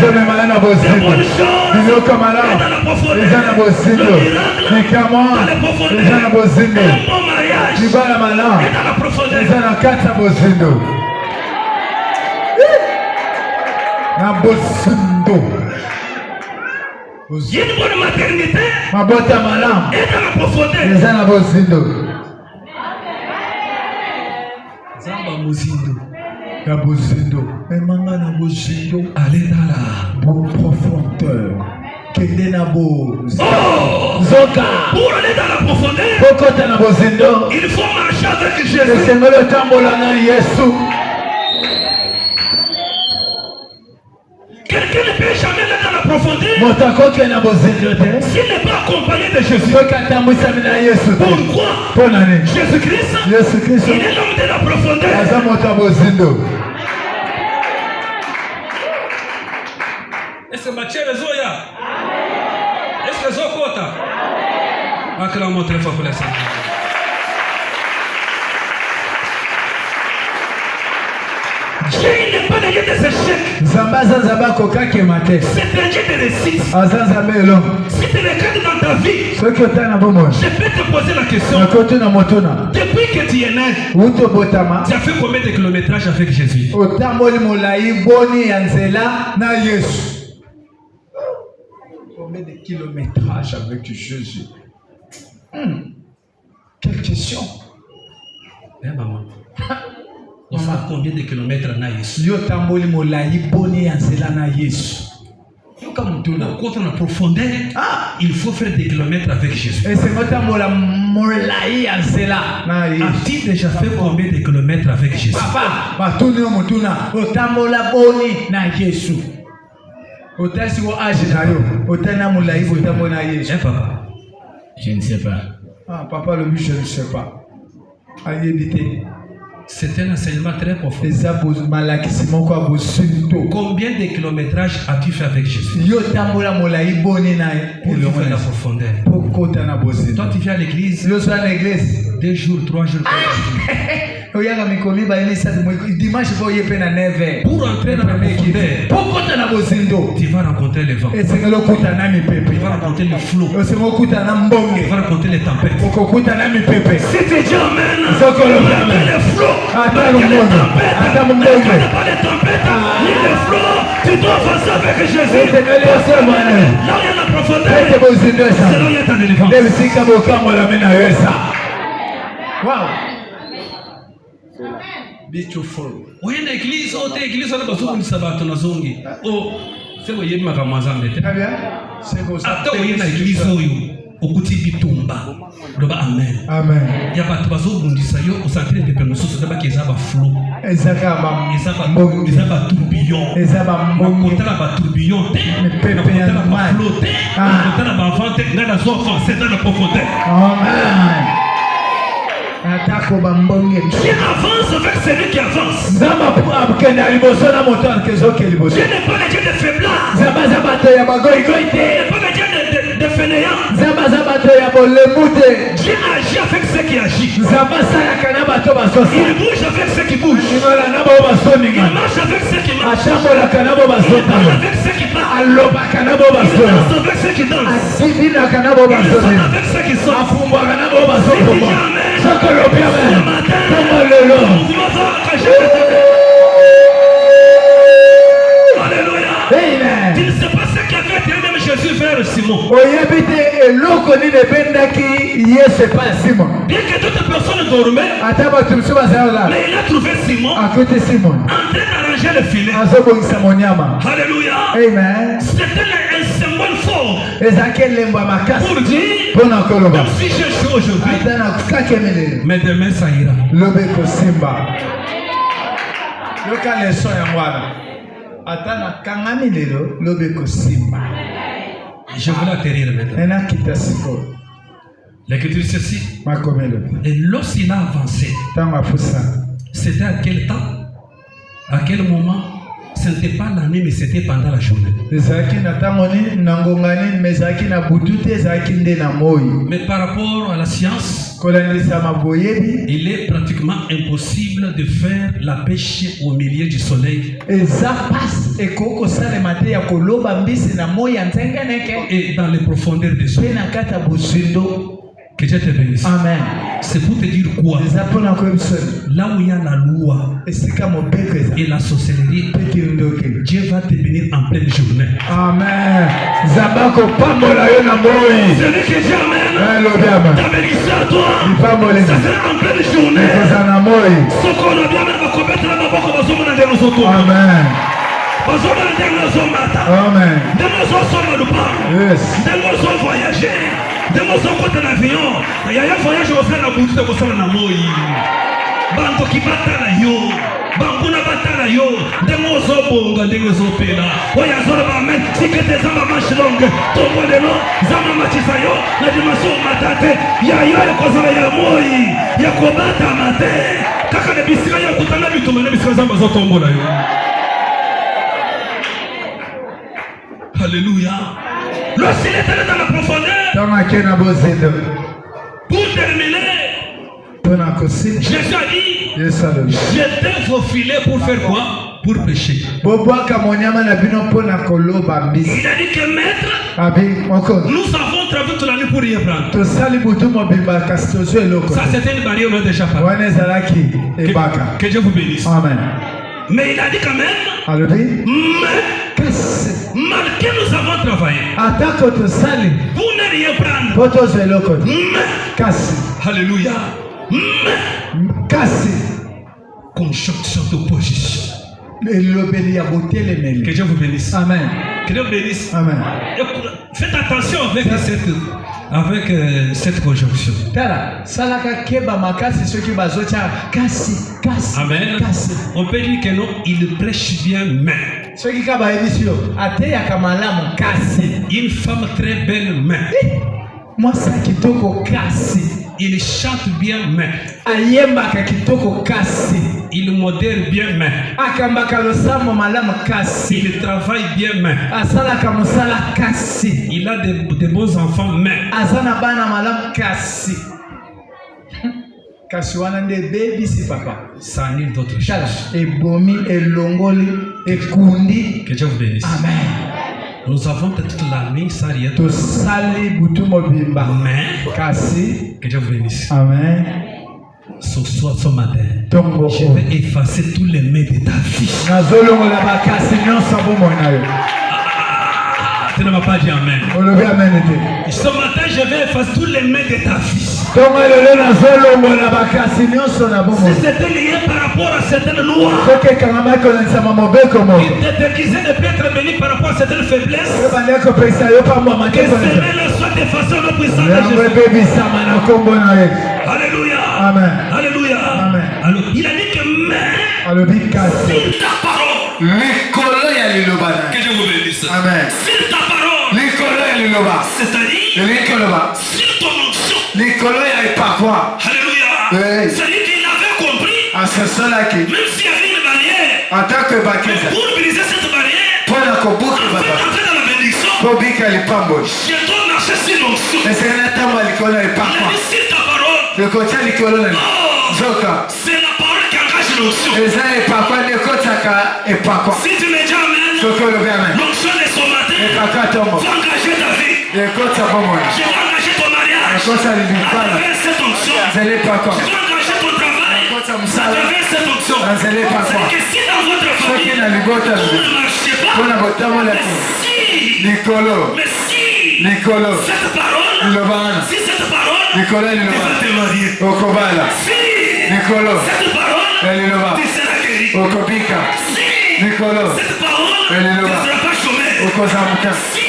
C'est bonne chose est dans la profondeur. Le miracle dans la profondeur. Et le bon mariage est dans la profondeur. Il y a une bonne maternité est dans la profondeur. Zamba Muzindo. Allez dans la bonne profondeur. Pour aller dans la profondeur, il faut marcher avec Jésus. Quelqu'un ne peut jamais aller dans la profondeur s'il n'est pas accompagné de Jésus. Pourquoi? Jésus-Christ, il est l'homme de la profondeur. Est-ce que Matthieu les oya? Est-ce que les okota? Acclamons très fort pour la Seigneur. Dieu n'est pas un Dieu des échecs. C'est un Dieu de réussite. Si tu regardes dans ta vie, je peux te poser la question. Depuis que tu es né, tu as fait combien de kilométrages avec Jésus? Combien de kilométrages avec Jésus? Quelle question? Maman. On sait combien de kilomètres na Yesu? Quand on a profondeur, il faut faire des kilomètres avec Jésus. As-tu déjà fait combien de kilomètres avec Jésus? Papa, je ne sais pas. Papa, le but, je ne sais pas. C'est un enseignement très profond. Combien de kilométrages as-tu fait avec Jésus? Pour faire la profondeur. Toi, tu viens à l'église 2 jours, 3 jours, 4 jours. Pour entrer dans la profondeur, tu vas rencontrer les vents. Tu vas rencontrer le flot. Tu vas rencontrer les tempêtes. Si tu dis amen, les flots, les flots, tu dois avancer avec Jésus. Là où il y a la profondeur, c'est là où il y a ta délivrance. Wow. Beautiful. Oui, une église, autre église, on a besoin de sabat, on a zongi. Oh, c'est où il y a ma ramazan. Attends, il y a une église où au côté bitumba. Amen. Amen. Il y a pas de besoin de dire ça. Au centre de permission, c'est d'abord qu'ils ont flot. Ils ont tourbillon. Ils ont tourbillon. C'est dans la profondeur. Amen. Qui avance avec celui qui avance. Je n'ai pas le Dieu de faiblesse. Je n'ai pas le Dieu de fainéant. Dieu agit avec ceux qui agissent. Il bouge avec ceux qui bougent. Il marche avec ceux qui marchent. Il parle avec ceux qui parlent. Il danse avec ceux qui dansent. Il sort avec ceux qui sortent. Ce matin, alléluia. Tu ne sais pas ce qu'avait été même Jésus vers Simon. Bien que d'autres personnes dormaient, mais il a trouvé Simon en train d'arranger le filet. Alléluia. Amen. C'était un symbole fort pour dire, même si je joue aujourd'hui, mais demain ça ira. Je voulais atterrir maintenant. L'écriture dit ceci. Et lorsqu'il a avancé, c'était à quel temps? À quel moment? Ce n'était pas la nuit, mais c'était pendant la journée. Mais par rapport à la science, il est pratiquement impossible de faire la pêche au milieu du soleil. Et dans les profondeurs des eaux. Que Dieu te bénisse. Amen. C'est pour te dire quoi? Là où il y a la loi et la sorcellerie, Dieu va te bénir en pleine journée. Amen. Celui qui dit amen, ta bénédiction à toi, ça sera en pleine journée. Ce qu'on a bien va commettre la mort, Amen. Amen. Des mots sont dans le parc. Des mots sont voyager. Des mots sont côté l'avion. Il y a un voyage au sein de la boutique de Kossala Namoyi. Banto qui batala yo. Banguna batala yo. Des mots sont bonga, des mots sont pela. Oya zola bamen. Si que des hommes marchent longue. Tombo de l'eau. Zama machisayo. La dimension matate. Ya yo ya Kossala ya moyi. Ya kobata mate. Kaka de bisika ya kutana bituma ne bisika zamba zo tombo la yo. Alléluia. Lorsqu'il est allé dans la profondeur, pour terminer, Jésus a dit, jetez vos filets pour faire quoi? pour pécher. Il a dit que maître, nous avons travaillé toute la nuit pour rien prendre. Ça c'était une barrière, on a déjà parlé. Que Dieu vous bénisse. Amen. Mais il a dit quand même, malgré nous avons travaillé, vous ne rien prendre. Alléluia. Conjonction d'opposition. Que Dieu vous bénisse. Amen. Que Dieu vous bénisse. Amen. Faites attention avec cette conjonction. Amen. On peut dire que non, il prêche bien, mais une femme très belle, mais il chante bien, mais il modère bien, mais il travaille bien, mais il a de bons enfants, mais ça annule d'autres choses. Que Dieu vous bénisse. Amen. Nous avons toute la nuit sans rien. Mais que Dieu vous bénisse. Amen. Ce soir, ce matin, je vais effacer tous les mains de ta vie. Tu ne m'as pas dit amen. Ce matin, je vais effacer tous les mains de ta vie. Si c'était lié par rapport à certaines lois, il te disait de ne pas être béni par rapport à certaines faiblesses. Que cela soit effacé au nom puissant de Jésus. Alléluia. Amen. Alléluia. Amen. Alors, il a dit que sur ta parole. Que Dieu vous bénisse. Amen. Sur ta parole. C'est-à-dire sur ton onction. Alléluia. C'est-à-dire qu'il avait compris. Même s'il y avait une barrière. Mais pour briser cette barrière, pour entrer dans la bénédiction, je dois marcher sur l'onction. Il a dit sur ta parole. C'est la parole qui engage l'onction. Si tu me dis amen, l'onction de ce matin va engager ta vie. Je vais engager ton mariage. À travers cette onction. Je vais engager ton travail. À travers cette onction. C'est que si dans votre famille, vous ne marchez pas, mais si cette parole, si cette parole, tu vas te marier. Si cette parole, tu seras guéri. Si cette parole, tu ne seras pas chômé. Si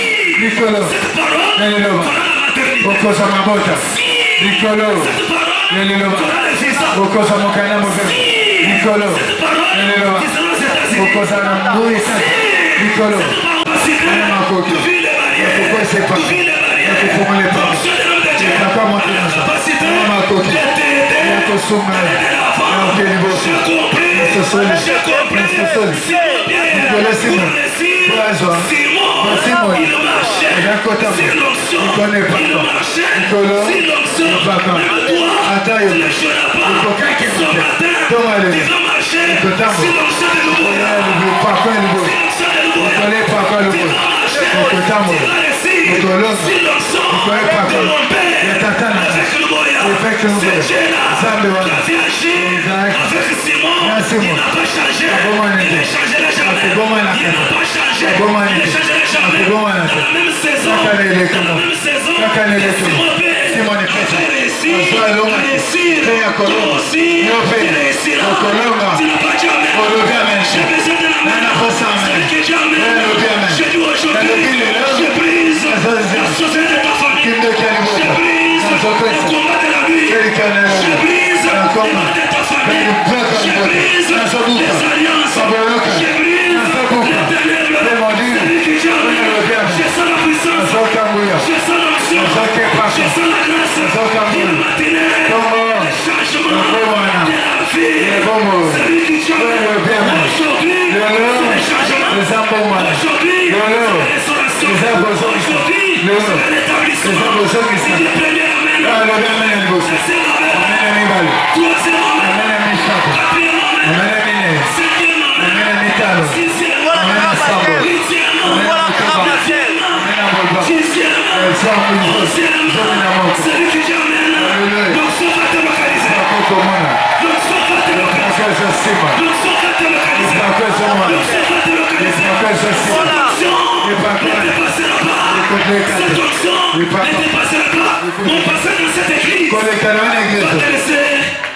cette parole, tu auras la maternité. Si cette parole, tu auras le visa. Si cette parole, tu seras aux États-Unis. Si cette parole, tu vis les barrières. Tu vis les barrières. L'onction de l'homme de Dieu. La capacité de t'aider. J'ai compris. Simon, il marchait sur l'onction. Il marchait sur l'onction. Même toi, tu ne seras pas. Ce matin, tu vas marcher sur l'onction de nouveau. Tu vas réussir sur l'onction de mon père. Avec le voyage, c'est Jéla qui a fait agir avec Simon. Il n'a pas changé. Il a changé la jambe. Il n'a pas changé. Il a changé la jambe. Dans la même saison, Simon Père a réussi. Toi aussi, tu réussiras. Tu n'as pas dit amen. J'ai besoin de la main. Celui qui dit amen, je dis aujourd'hui, je brise la société de ta famille. Je brise le combat de la vie. Je brise le combat de ta famille. Je brise les alliances. Je brise les ténèbres. Celui qui dit amen, je sens la puissance. Je sens l'action. Je sens la grâce. Une matinée. Le changement de la vie. Celui qui dit amen, aujourd'hui, c'est le changement. Aujourd'hui, c'est la restauration. Aujourd'hui, c'est l'établissement. C'est le premier amen. C'est l'amen. Troisième amen. Quatrième amen. Cinquième amen.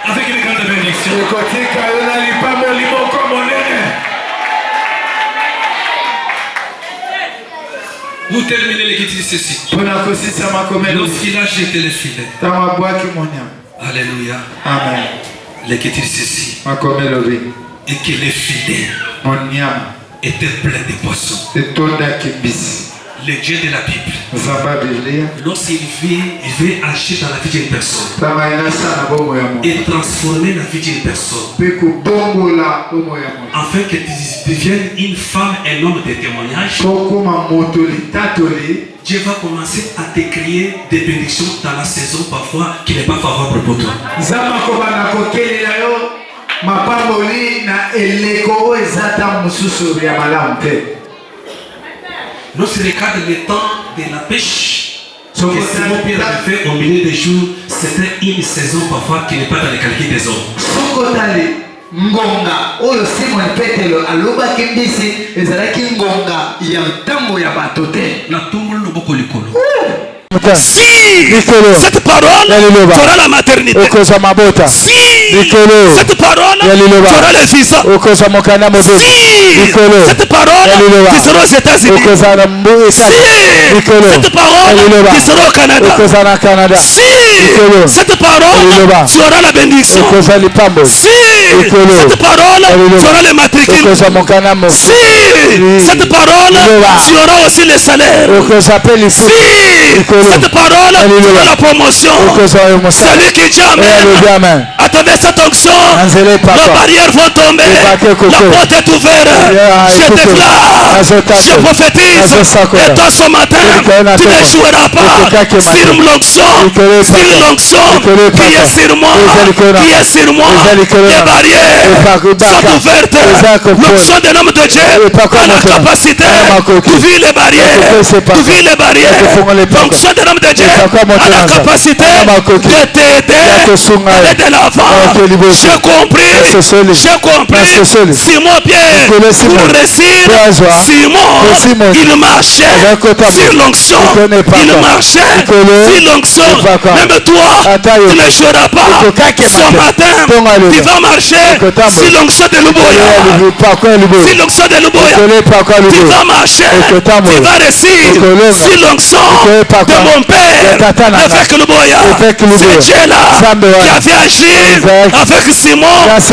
Avec une grande bénédiction. Vous terminez l'écriture ceci. Lorsqu'il a jeté le filet. Alléluia. Amen. L'écriture ceci. Et que les filets étaient pleins de poissons. Le Dieu de la Bible, lorsqu'il veut agir dans la vie d'une personne et transformer la vie d'une personne afin que tu deviennes une femme, un homme de témoignage, Dieu va commencer à te créer des bénédictions dans la saison parfois qui n'est pas favorable pour toi. Lorsqu'il regarde le temps de la pêche que Simon Pierre a fait au milieu des jours, c'était une saison parfois qui n'est pas dans les calculs des hommes. Ngonga oyo Simon Petelo alobaki mbisi ezalaki ngonga ya ntango ya bato te na tumbo loboko likolo. Si cette parole fera la maternité, si cette parole fera le visa, si cette parole qui sera aux États-Unis, si cette parole qui sera au Canada, si cette parole fera la bénédiction, si cette parole fera le matricule, si cette parole fera aussi le salaire, si cette parole fera la promotion, celui qui dit Amen, à travers cette onction, les barrières vont tomber, la porte est ouverte, je déclare, je prophétise, et toi ce matin, tu ne joueras pas sur l'onction qui est sur moi, les barrières sont ouvertes, l'onction de l'homme de Dieu a la capacité d'ouvrir les barrières, l'onction de l'homme de Dieu a la capacité de t'aider, aller de l'avant. J'ai compris, Simon Pierre, pour réussir, Simon, il marchait sur l'onction, il marchait sur l'onction. Même toi, tu ne joueras pas ce matin, tu vas marcher sur l'onction de l'Uboya, sur l'onction de l'Uboya, tu vas marcher, tu vas réussir sur l'onction de mon Père, avec l'Uboya. C'est Dieu là qui avait agi avec Simon,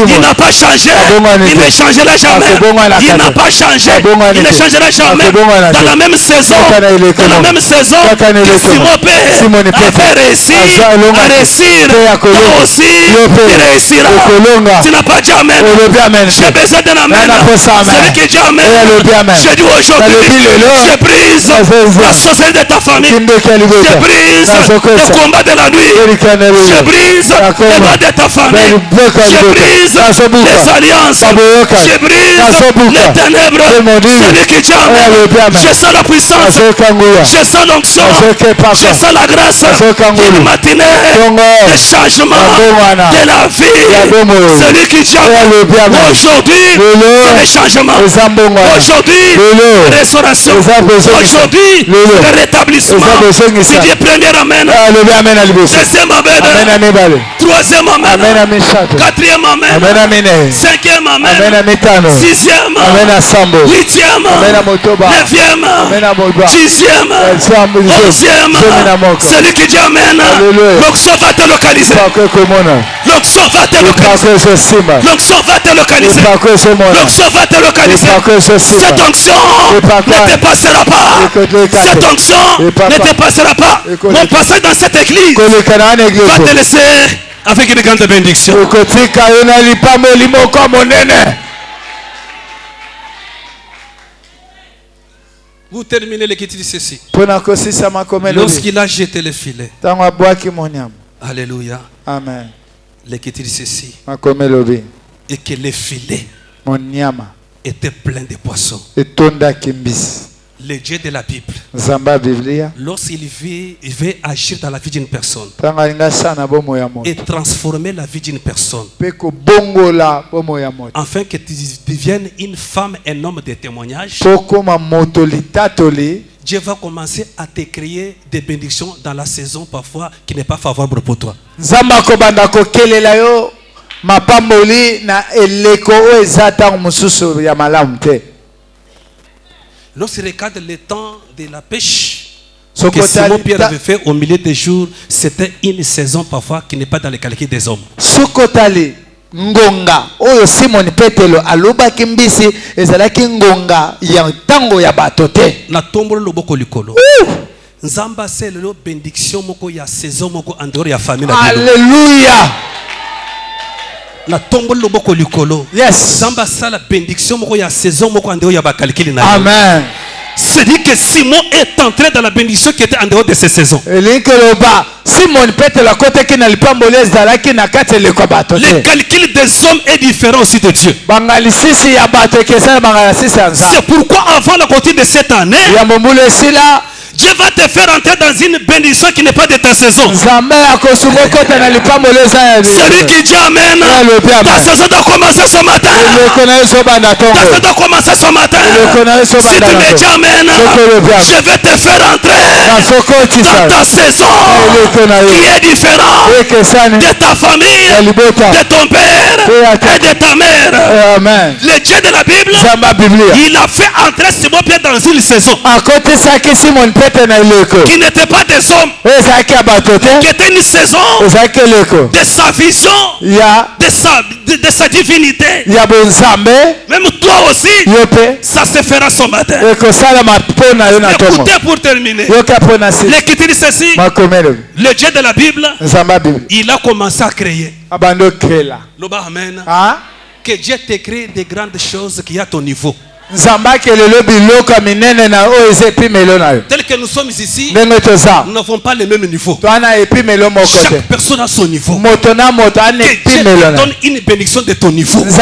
il n'a pas changé, il ne changera jamais, il n'a pas changé, il ne changera jamais. Dans la même saison, que Simon Père avait réussi à réussir, toi aussi tu réussiras. Tu n'as pas dit Amen, j'ai besoin d'un Amen. Celui qui dit Amen, je dis aujourd'hui, je brise la sorcellerie de ta famille, je brise le combat de la nuit, je brise le combat de ta famille, je brise les alliances, je brise les ténèbres. Celui qui dit Amen, je sens la puissance, je sens l'onction, je sens la grâce d'une matinée de changement de la vie. Celui qui dit Amen, aujourd'hui c'est le changement, aujourd'hui restauration, aujourd'hui le rétablissement. Si Dieu premier Amen, deuxième Amen, troisième Amen, quatrième Amen, cinquième Amen, sixième, huitième, neuvième, dixième, onzième. Celui qui dit Amen, l'onction va te localiser, l'onction va te localiser, l'onction va te localiser, l'onction va te localiser. Cette onction ne te passera pas, cette onction ne te passera pas. Mon passage dans cette église va te laisser avec une grande bénédiction. Vous terminez l'écriture ceci. Lorsqu'il a jeté le filet, alléluia, Amen. l'écriture ceci, et que le filet était plein de poissons. Le Dieu de la Bible, lorsqu'il veut agir dans la vie d'une personne et transformer la vie d'une personne, afin que tu deviennes une femme, un homme de témoignage, Dieu va commencer à te créer des bénédictions dans la saison parfois qui n'est pas favorable pour toi. Lorsqu'il regarde le temps de la pêche que Simon Pierre avait fait au milieu des jours, c'était une saison parfois qui n'est pas dans les calculs des hommes. Ngonga oyo Simon Petelo alobaki mbisi ezalaki ngonga ya ntango ya bato te na tombolo loboko likolo nzamba selelo bénédiction moko ya saison moko en dehors ya famille. Alléluia. Na tombolo loboko likolo. Yes. Nzamba sala bénédiction moko ya saison moko en dehors ya bakalkili na. Amen. C'est dit que Simon est entré dans la bénédiction qui était en dehors de ces saisons. Simon Peter la côté qui n'a pas molé zalaki na kate le kobato. Le calcul des hommes est différent aussi de Dieu. C'est pourquoi avant la continuité de cette année, Dieu va te faire entrer dans une bénédiction qui n'est pas de ta saison. Celui qui dit Amen, ta saison doit commencer ce matin. Ta saison doit commencer ce matin. Si tu me dis Amen, je vais te faire entrer dans ta saison qui est différente de ta famille, de ton père et de ta mère. Amen. Le Dieu de la Bible, il a fait entrer Simon Pierre dans une saison qui n'était pas des hommes, qui était une saison de sa vision, de sa divinité. Même toi aussi, ça se fera ce matin. Écoutez pour terminer. L'écriture dit ceci. Le Dieu de la Bible, il a commencé à créer. Amen. Que Dieu te crée des grandes choses qui sont à ton niveau. Tel que nous sommes ici, nous n'avons pas le même niveau. Chaque personne a son niveau. Que Dieu te donne une bénédiction de ton niveau. Commence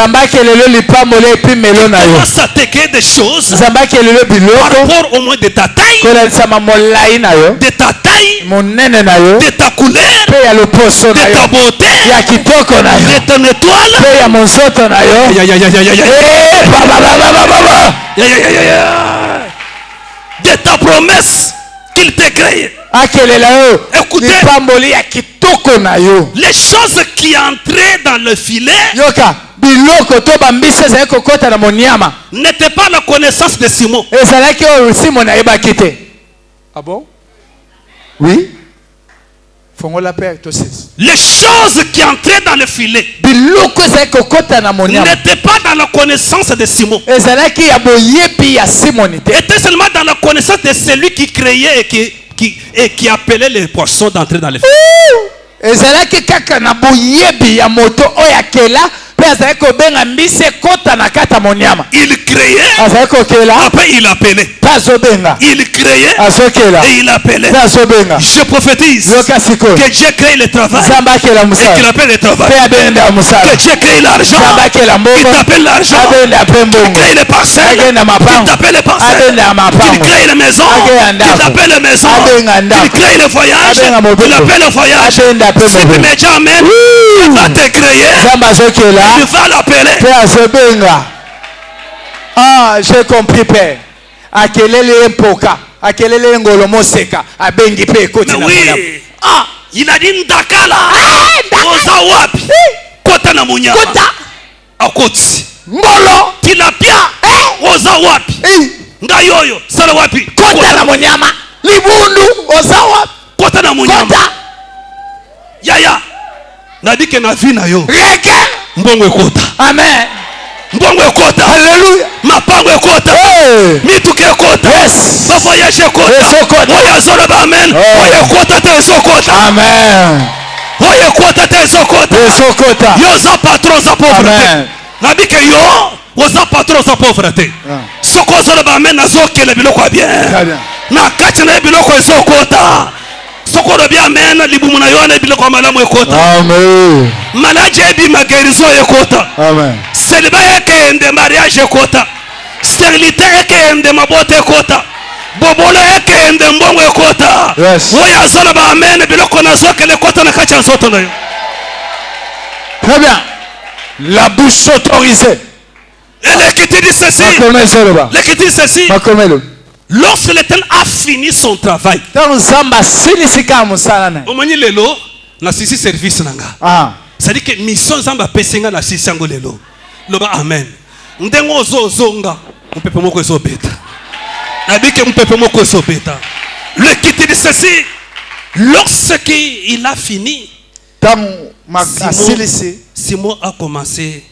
à te créer des choses par rapport au moins de ta taille, de ta taille, de ta couleur, de ta beauté, de ton étoile, de ta promesse qu'il te crée. Écoutez, les choses qui entraient dans le filet n'étaient pas la connaissance de Simon. Ah bon? Oui. Les choses qui entraient dans le filet n'étaient pas dans la connaissance de Simon. Étaient seulement dans la connaissance de celui qui créait et qui appelait les poissons d'entrer dans le filet. Il créait, après il appelait. Il créait et il appelait. Je prophétise que Dieu crée le travail et qu'il appelle le travail. Que Dieu crée l'argent qu'il t'appelle l'argent. Qu'il crée les parcelles qu'il t'appelle les parcelles. Qu'il crée les maisons qu'il t'appelle les maisons. Qu'il crée le voyage qu'il appelle le voyage. Si tu me dis Amen, il va te créer. Il va l'appeler. Ah, j'ai compris, Père. Akelele mpoka, akelele ngolo moseka, abengi pe koti na munyama. Ah, il a dit ndakala. Oza wapi? Kota na munyama. Kota. Akoti. Ngolo. Tilapia. Oza wapi? Ngayoyo. Sala wapi? Kota na munyama. Libundu. Oza wapi? Kota na munyama. Kota. Yaya. Nadike na vina yo. Reke. Mbongo ekota. Amen. Mbongo ekota. Hallelujah. Mapango ekota. Mituke ekota. Yes. Voyage ekota. Oya zolo ba amen. Oya ekota te ezokota. Amen. Oya ekota te ezokota. Ezokota. Yo za patron za pauvreté. Amen. Nabike yo oza patron za pauvreté. Soko zolo ba amen azokele biloko bien. Na kati na biloko ezokota. Sokoro bien amen, libumuna yone bilo kwa malamu ekota. Amen. Malaje bi magerizo ekota. Amen. Celibat ekende mariage ekota. Stérilité ekende mabote ekota. Bobolo ekende mbongo ekota. Yes. Oya zona ba amen bilo kona zoke le kota na kacha nzoto na yo. Très bien. La bouche autorisée. Et l'Écriture dit ceci. L'Écriture dit ceci. Lorsque l'Éternel a fini son travail. Omani lelo na sisi service nanga. C'est-à-dire que mission zamba pesinga na sisi yango lelo. Loba amen. Ndengo zonga mpepe moko ezobeta. Nabike mpepe moko ezobeta. L'Écriture dit ceci. Lorsqu'il a fini, Simon a commencé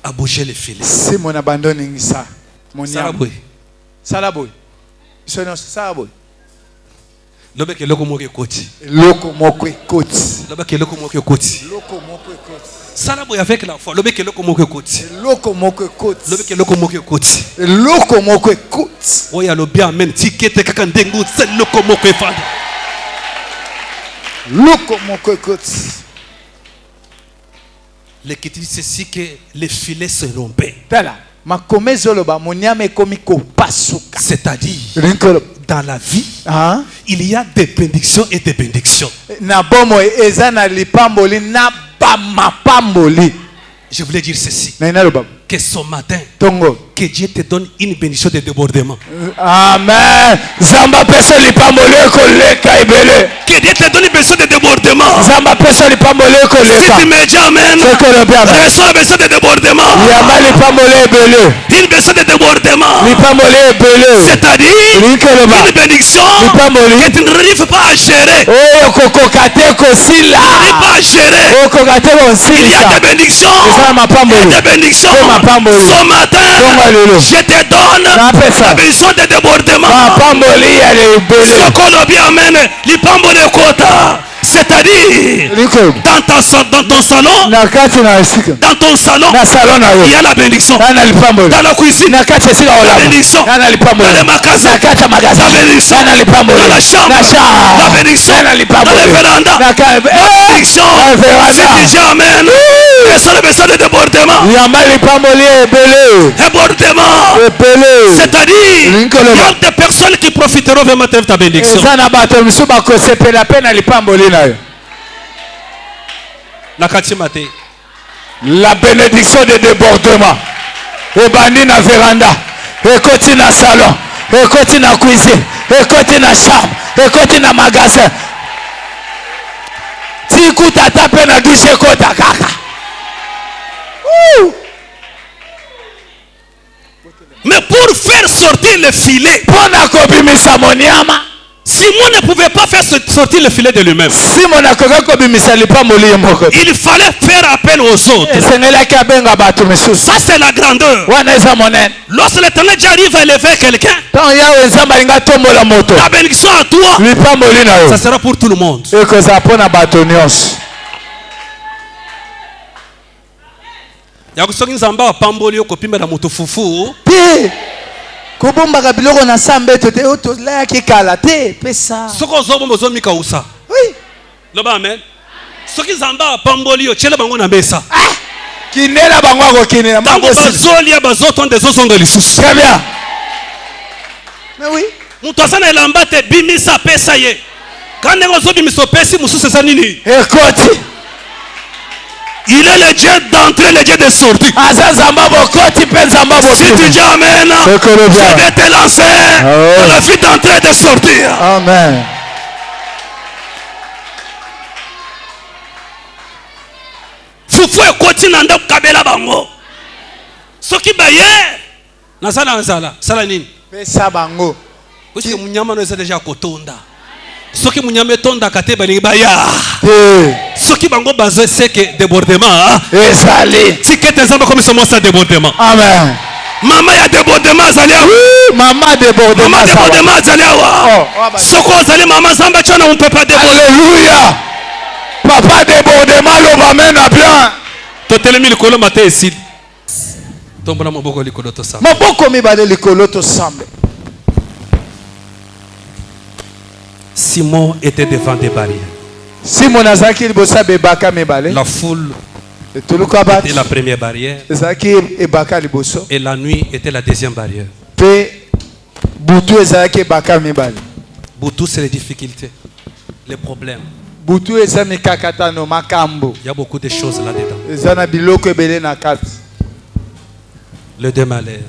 à bouger les filets. Simon abandonne ça. Salaboy. Salaboy. Salaboy. Lobeke loko moke koti. Loko moke koti. Lobeke loko moke koti. Loko moke koti. Salaboy avec la foi. Lobeke loko moke koti. Loko moke koti. Lobeke loko moke koti. Loko moke koti. Oya lobi amen. Tikete kaka ndengu c'est loko moke fanda. Loko moke koti. L'Écriture dit ceci que les filets se rompaient. C'est-à-dire, dans la vie, il y a des bénédictions et des bénédictions. Je voulais dire ceci. Que ce matin, que Dieu te donne une bénédiction de débordement. Amen. Que Dieu te donne une bénédiction de débordement. Si tu me dis amen, reçois la bénédiction de débordement. Une bénédiction de débordement. C'est-à-dire une bénédiction que tu n'arrives pas à gérer. Tu n'arrives pas à gérer. Il y a des bénédictions. Des bénédictions. Ce matin, je te donne la bénédiction de débordement. C'est-à-dire, dans ton salon, il y a la bénédiction. Dans la cuisine, la bénédiction. Dans les magasins, la bénédiction. Dans la chambre, la bénédiction. Dans les vérandas, la bénédiction. Si tu dis amen, c'est la bénédiction de débordement. C'est-à-dire, il y a des personnes qui profiteront vraiment de ta bénédiction. La bénédiction de débordement. Ebani na véranda, ekoti na salon, ekoti na cuisine, ekoti na chambre, ekoti na magasin. Tikuta tape na douche kota kaka. Mais pour faire sortir le filet, Simon ne pouvait pas faire sortir le filet de lui-même. Il fallait faire appel aux autres. Ça c'est la grandeur. Lorsque l'Éternel arrive à élever quelqu'un, la bénédiction à toi, ça sera pour tout le monde. Yakusoki nzamba pamboli okopimela moto fufu. Kobombaka biloko na sambe tote oto la kikala te pesa. Soko zobombo zomika usa. Oui. Loba amen. Soki nzamba pamboli yo chele bango na mesa. Kinela bango ko kinela. Bango bazoli ya bazotonde zozonga lisusu. Très bien. Mais oui. Muto asana elamba te bimisa pesa ye. Kande ngozo bimiso pesi mususu sa nini? Ekoti. Il est le Dieu d'entrée, le Dieu de sortie. Si tu dis amen, je vais te lancer dans la vie d'entrée et de sortir. Amen. Fufu ekoti na ndako kabela bango. Soki baye na sala nini? Pesa bango. Parce que munyama no eza déjà kotonda. Soki munyama etonda kate balingi baya. Soki bango bazo seke débordement. Ezali. Tikete nzamba comme ce mot ça débordement. Amen. Mama ya débordement zalia. Mama débordement. Mama débordement zalia wa. Soko zali mama zamba chana on peut pas déborder. Alléluia. Papa débordement lo bamena bien. Totelemi likolo matin ici. Tombona maboko likolo to samba. Maboko mibale likolo to samba. Simon était devant des barrières. La foule était la première barrière et la nuit était la deuxième barrière. Boutou, c'est les difficultés, les problèmes. Il y a beaucoup de choses là-dedans. Le démalheur.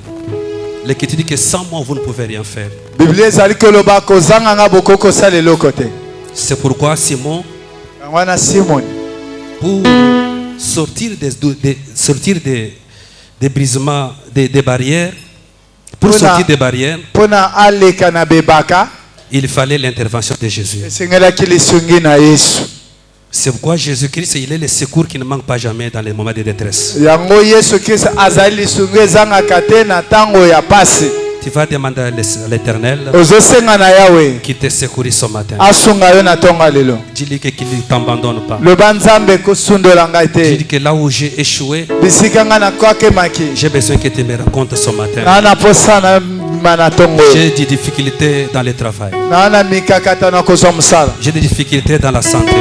L'Écriture dit que sans moi, vous ne pouvez rien faire. C'est pourquoi Simon, pour sortir des brisements, des barrières, pour sortir des barrières, il fallait l'intervention de Jésus. C'est pourquoi Jésus-Christ, il est le secours qui ne manque pas jamais dans les moments de détresse. Tu vas demander à l'Éternel qui te secourit ce matin. Dis-lui qu'il ne t'abandonne pas. Dis-lui que là où j'ai échoué, j'ai besoin que tu me racontes ce matin. J'ai des difficultés dans le travail. J'ai des difficultés dans la santé.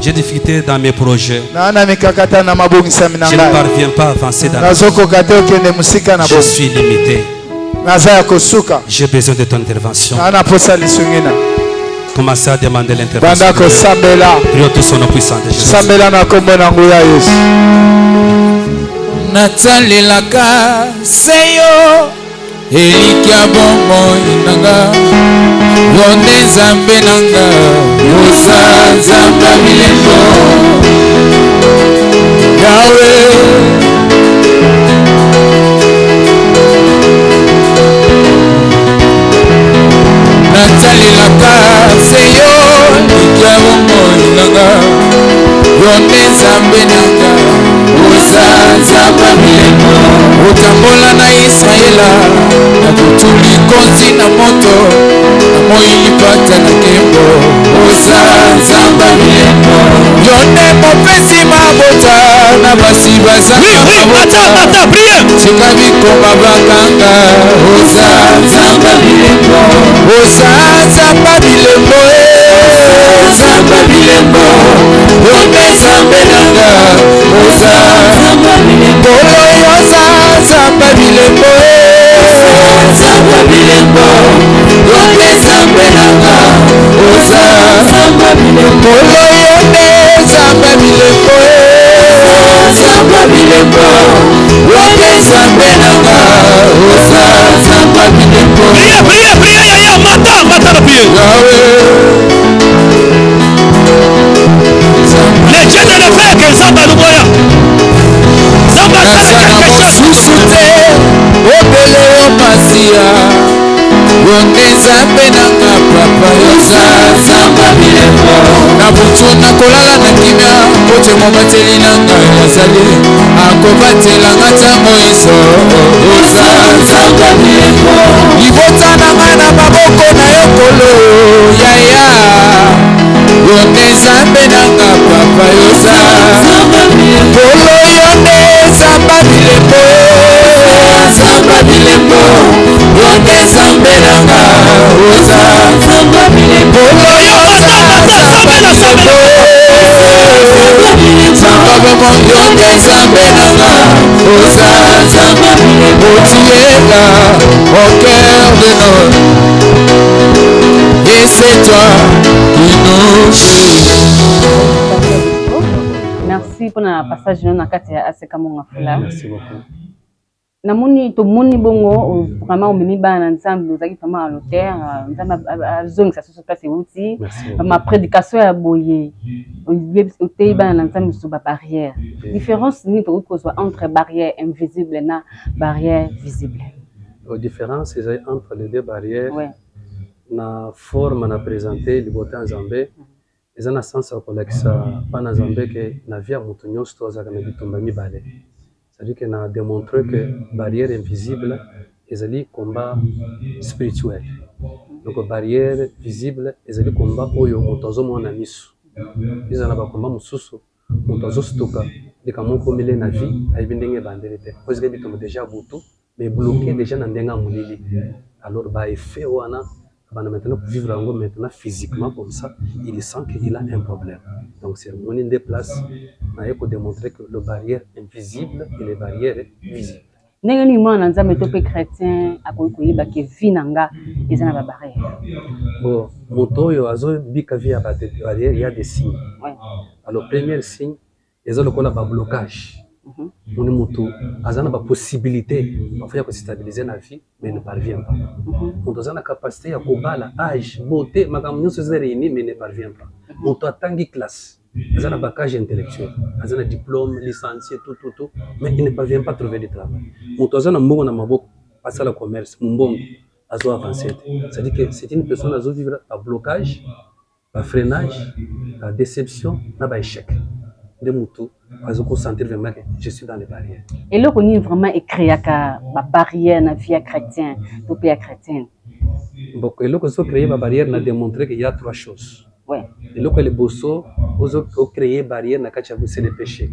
J'ai des difficultés dans mes projets. Je ne parviens pas à avancer dans la vie. Je suis limité. J'ai besoin de ton intervention. Commencez à demander l'intervention. Prions tous au nom puissant de Jésus. Natalelaka seyo elikia bongo inanga yonde nzambe nanga yosa nzamba milembo Yahweh natalelaka seyo elikia bongo inanga yonde nzambe nanga utambola na Israela na kutulikonzi na moto na moilipata na kembo osanzamba milembo yonde mopesi mabota na basi bazanga mabota sikabikoma bakanga osanzamba milembo Samba bilembo yonde sambe nanga osa samba bilembo samba bilembo samba bilembo yonde sambe nanga osa samba bilembo yonde samba bilembo samba bilembo yonde sambe nanga osa samba bilembo Priez ya mata le pied. Les dieux de l'enfer que Zamba nous voit. Zamba susute obele masia yonde nzambe nanga papa yosa Zamba bilembo na butu nakolala na kimia kote mobateli nanga yazali akobatela ntango iso yosa Zamba bilembo libota nanga na maboko na yokolo yaya yonde nzambe nanga papa yosa polo yonde nzamba bilembo nzamba bilembo yonde nzambe nanga oza nzamba bilembo polo yosa nzamba bilembo nzamba bomo yonde nzambe nanga oza nzamba bilembo tu es là au cœur de nos et c'est toi qui nous Merci pour le passage de la Aseka Mongafula. Merci beaucoup. Namoni to moni bongo vraiment au mimi ba na nzambe ozaki vraiment à l'auteur nzambe azong ça se passe outi ma prédication ya boye otei ba na nzambe sur ba barrière différence ni to ko entre barrière invisible na barrière visible. La différence c'est entre les deux barrières. Na forme na présenter libota nzambe eza na sens ya kolakisa bana nzambe ke na via moto nyonso tozaka na bitumba mibale. C'est-à-dire que na démontrer que barrière invisible ezali combat spirituel. Donc barrière visible ezali combat oyo moto azomona misu. Ezala ba combat mususu moto azostoka leka moko mele na vie ayibi ndenge bandele te. Parce que bitumba déjà butu mais bloqué déjà na ndenga mulili. Alors ba effet wana maintenant pour vivre en maintenant physiquement comme ça, il sent qu'il a un problème. Donc c'est une des places pour démontrer que les barrières invisibles et les barrières visibles. N'engani moi na nzambe to pe chrétien akokoyeba ke vinanga ezana ba barrière. Bon, motoyo azo bika via ba barrière, il y a des signes. Ouais. Alors premier signe, ils ont le blocage. Mon moto azana ba possibilité parfois de stabiliser la vie mais ne parvient pas. On a la capacité à combattre âge, beauté, makamnyo se réunir mais ne parvient pas. On a tangi classe. Ils ont un bagage intellectuel, ils ont un diplôme, licencié, tout, mais ils ne parviennent pas à trouver du travail. Ils ont un bon mabo, passer le commerce, un bon, ils ont avancé. C'est-à-dire que c'est une personne qui vivre à blocage, à freinage, à déception, à échec. De moto, ils ont sentir vraiment que je suis dans les barrières. Et là, on est vraiment écrit à la barrière dans la vie chrétienne, dans le pays chrétien. Bon, et là, on a créé la barrière, on a démontré qu'il y a trois choses. Ouais. Et là, les bosso, ils ont créé une barrière dans c'est le péché.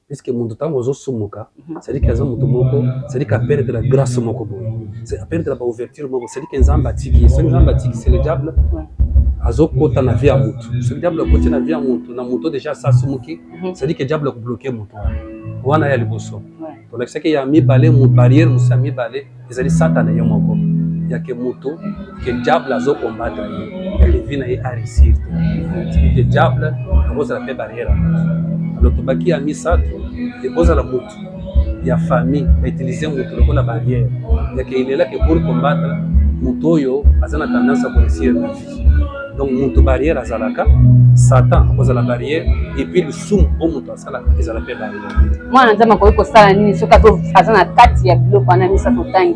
Puisque mon temps, ils ont soumuka, c'est-à-dire qu'ils ont moko, c'est-à-dire qu'ils perdent la grâce moko, c'est-à-dire qu'ils perdent la ouverture moko, c'est-à-dire qu'ils ont bâti, c'est le diable. Ils ont côté na vie à mutu. Ce diable côté na vie à mutu, na mutu déjà ça soumuki, c'est-à-dire que le diable a bloqué mutu. Wana ya le bosso. Donc c'est qu'il y a mis balai, mon barrière, mon mis balai, ils ont dit Satan est moko. Il y a que moto, que le diable a combattre, il y a que vina à réussir. C'est que le diable a posé la barrière. Alors tout baki a mis ça, il pose la moto. Il y a famille, il a utilisé moto pour la barrière. Il y a qu'il est là que pour combattre, moto yo a tendance à réussir la vie. Donc moto barrière a zalaka, Satan a posé la barrière et puis le soum au moto a zalaka, il a la barrière. Moi je n'entends pas que ça ni ce kato azana kati ya bilo kwa nami sa totangi.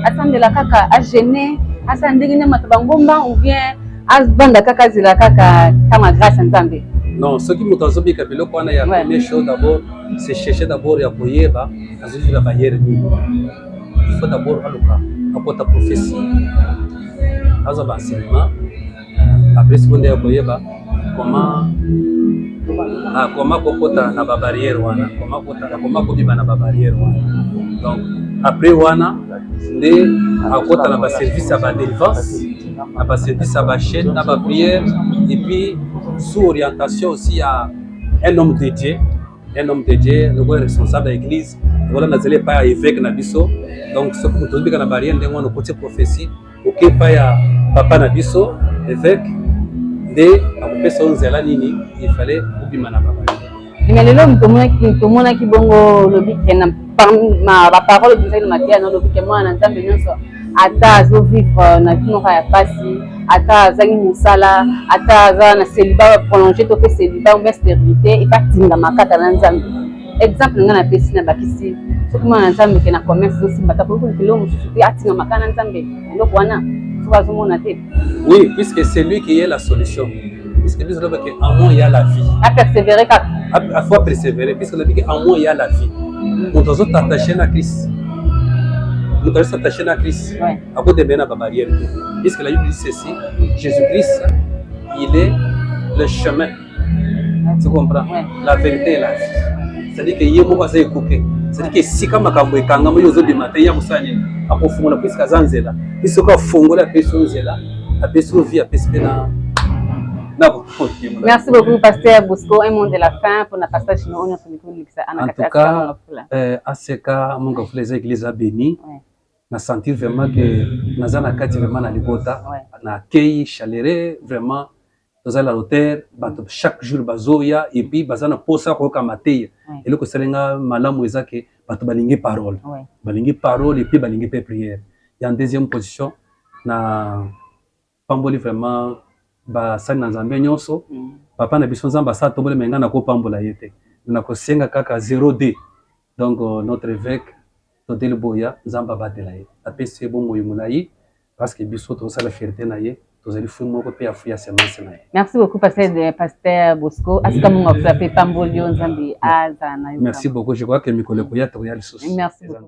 Atandela kaka a gêner, asa ndengine matabangomba ou bien azbanda kaka zila kaka kama grâce nzambe. Non, ce qui me tente bien que le point il y a la première chose d'abord, c'est chercher d'abord à koyeba, à vivre la barrière. Il faut d'abord apporter la prophétie, avoir enseignement. Après ce qu'on a koyeba, comment kokota na barrière wana, comment kobiba na barrière wana. Donc après wana, ndé akota na service à délivrance, na service à chaîne, na prière et puis sous orientation aussi à un homme de Dieu, le responsable de l'église, voilà nazele pas évêque na biso. Donc ce que nous devons na barrière ndé wana côté prophétie, OK pas ya papa na biso, évêque ndé akopé son zela nini, il fallait ubima na baba. Mais lelo mtomona ki bongo lobi kena ma ba parole de Matthieu na lobi ke moi na nzambe nyonso ata azo vivre na vie ya pasi ata azangi musala ata aza na célibat prolongé to pe célibat ou stérilité et pas tinga makata na nzambe. Exemple ngana pesi na bakisi soki moi na nzambe ke na commerce aussi bata ko kilo mususu pe atinga makana na nzambe ndoko wana so bazomona te. Oui, puisque c'est lui qui est la solution. Puisque nous savons qu'en moi il y a la vie. À persévérer quand à fois persévérer, puisque nous savons qu'en moi il y a la vie. On doit s'attacher à Christ. Nous devons s'attacher à Christ. À cause de bien la barrière. Puisque la Bible dit ceci, Jésus-Christ, il est le chemin. Tu comprends? La vérité et la vie. C'est-à-dire que il y a beaucoup à écouter. C'est-à-dire que si comme makambo ekanga mo yozo de matin ya musani akofungula puisque azanzela. Puisque ko fungula personne zela, a personne vie a pespena. Merci beaucoup, Pasteur Bosco. Un mot de la fin pour notre passage. En tout cas, à ce cas, mon gars, les églises a béni. Na sentir vraiment que nous avons kati vraiment na libota, na accueil chaleureux vraiment. Nous avons la hauteur, chaque jour bazoya et puis bazana posa ko kamateya. Et le ko selenga malamu ezake batu balingi parole. Balingi parole et puis balingi prière. Et en deuxième position, na pamboli vraiment ba sani na nzambe nyonso papa na biso nzamba sa tobole menga na ko pambola yete na ko senga kaka 0D. Donc notre évêque Todel Boya nzamba batela ye apesi bongo yumulayi parce que biso to sala fierté na ye to zali fu moko pe afu ya semence na ye. Merci beaucoup Pasteur Bosco asika munga frappé pambolio nzambe azana. Merci beaucoup, je crois que Mikolo Koya to ya lisusu. Merci beaucoup.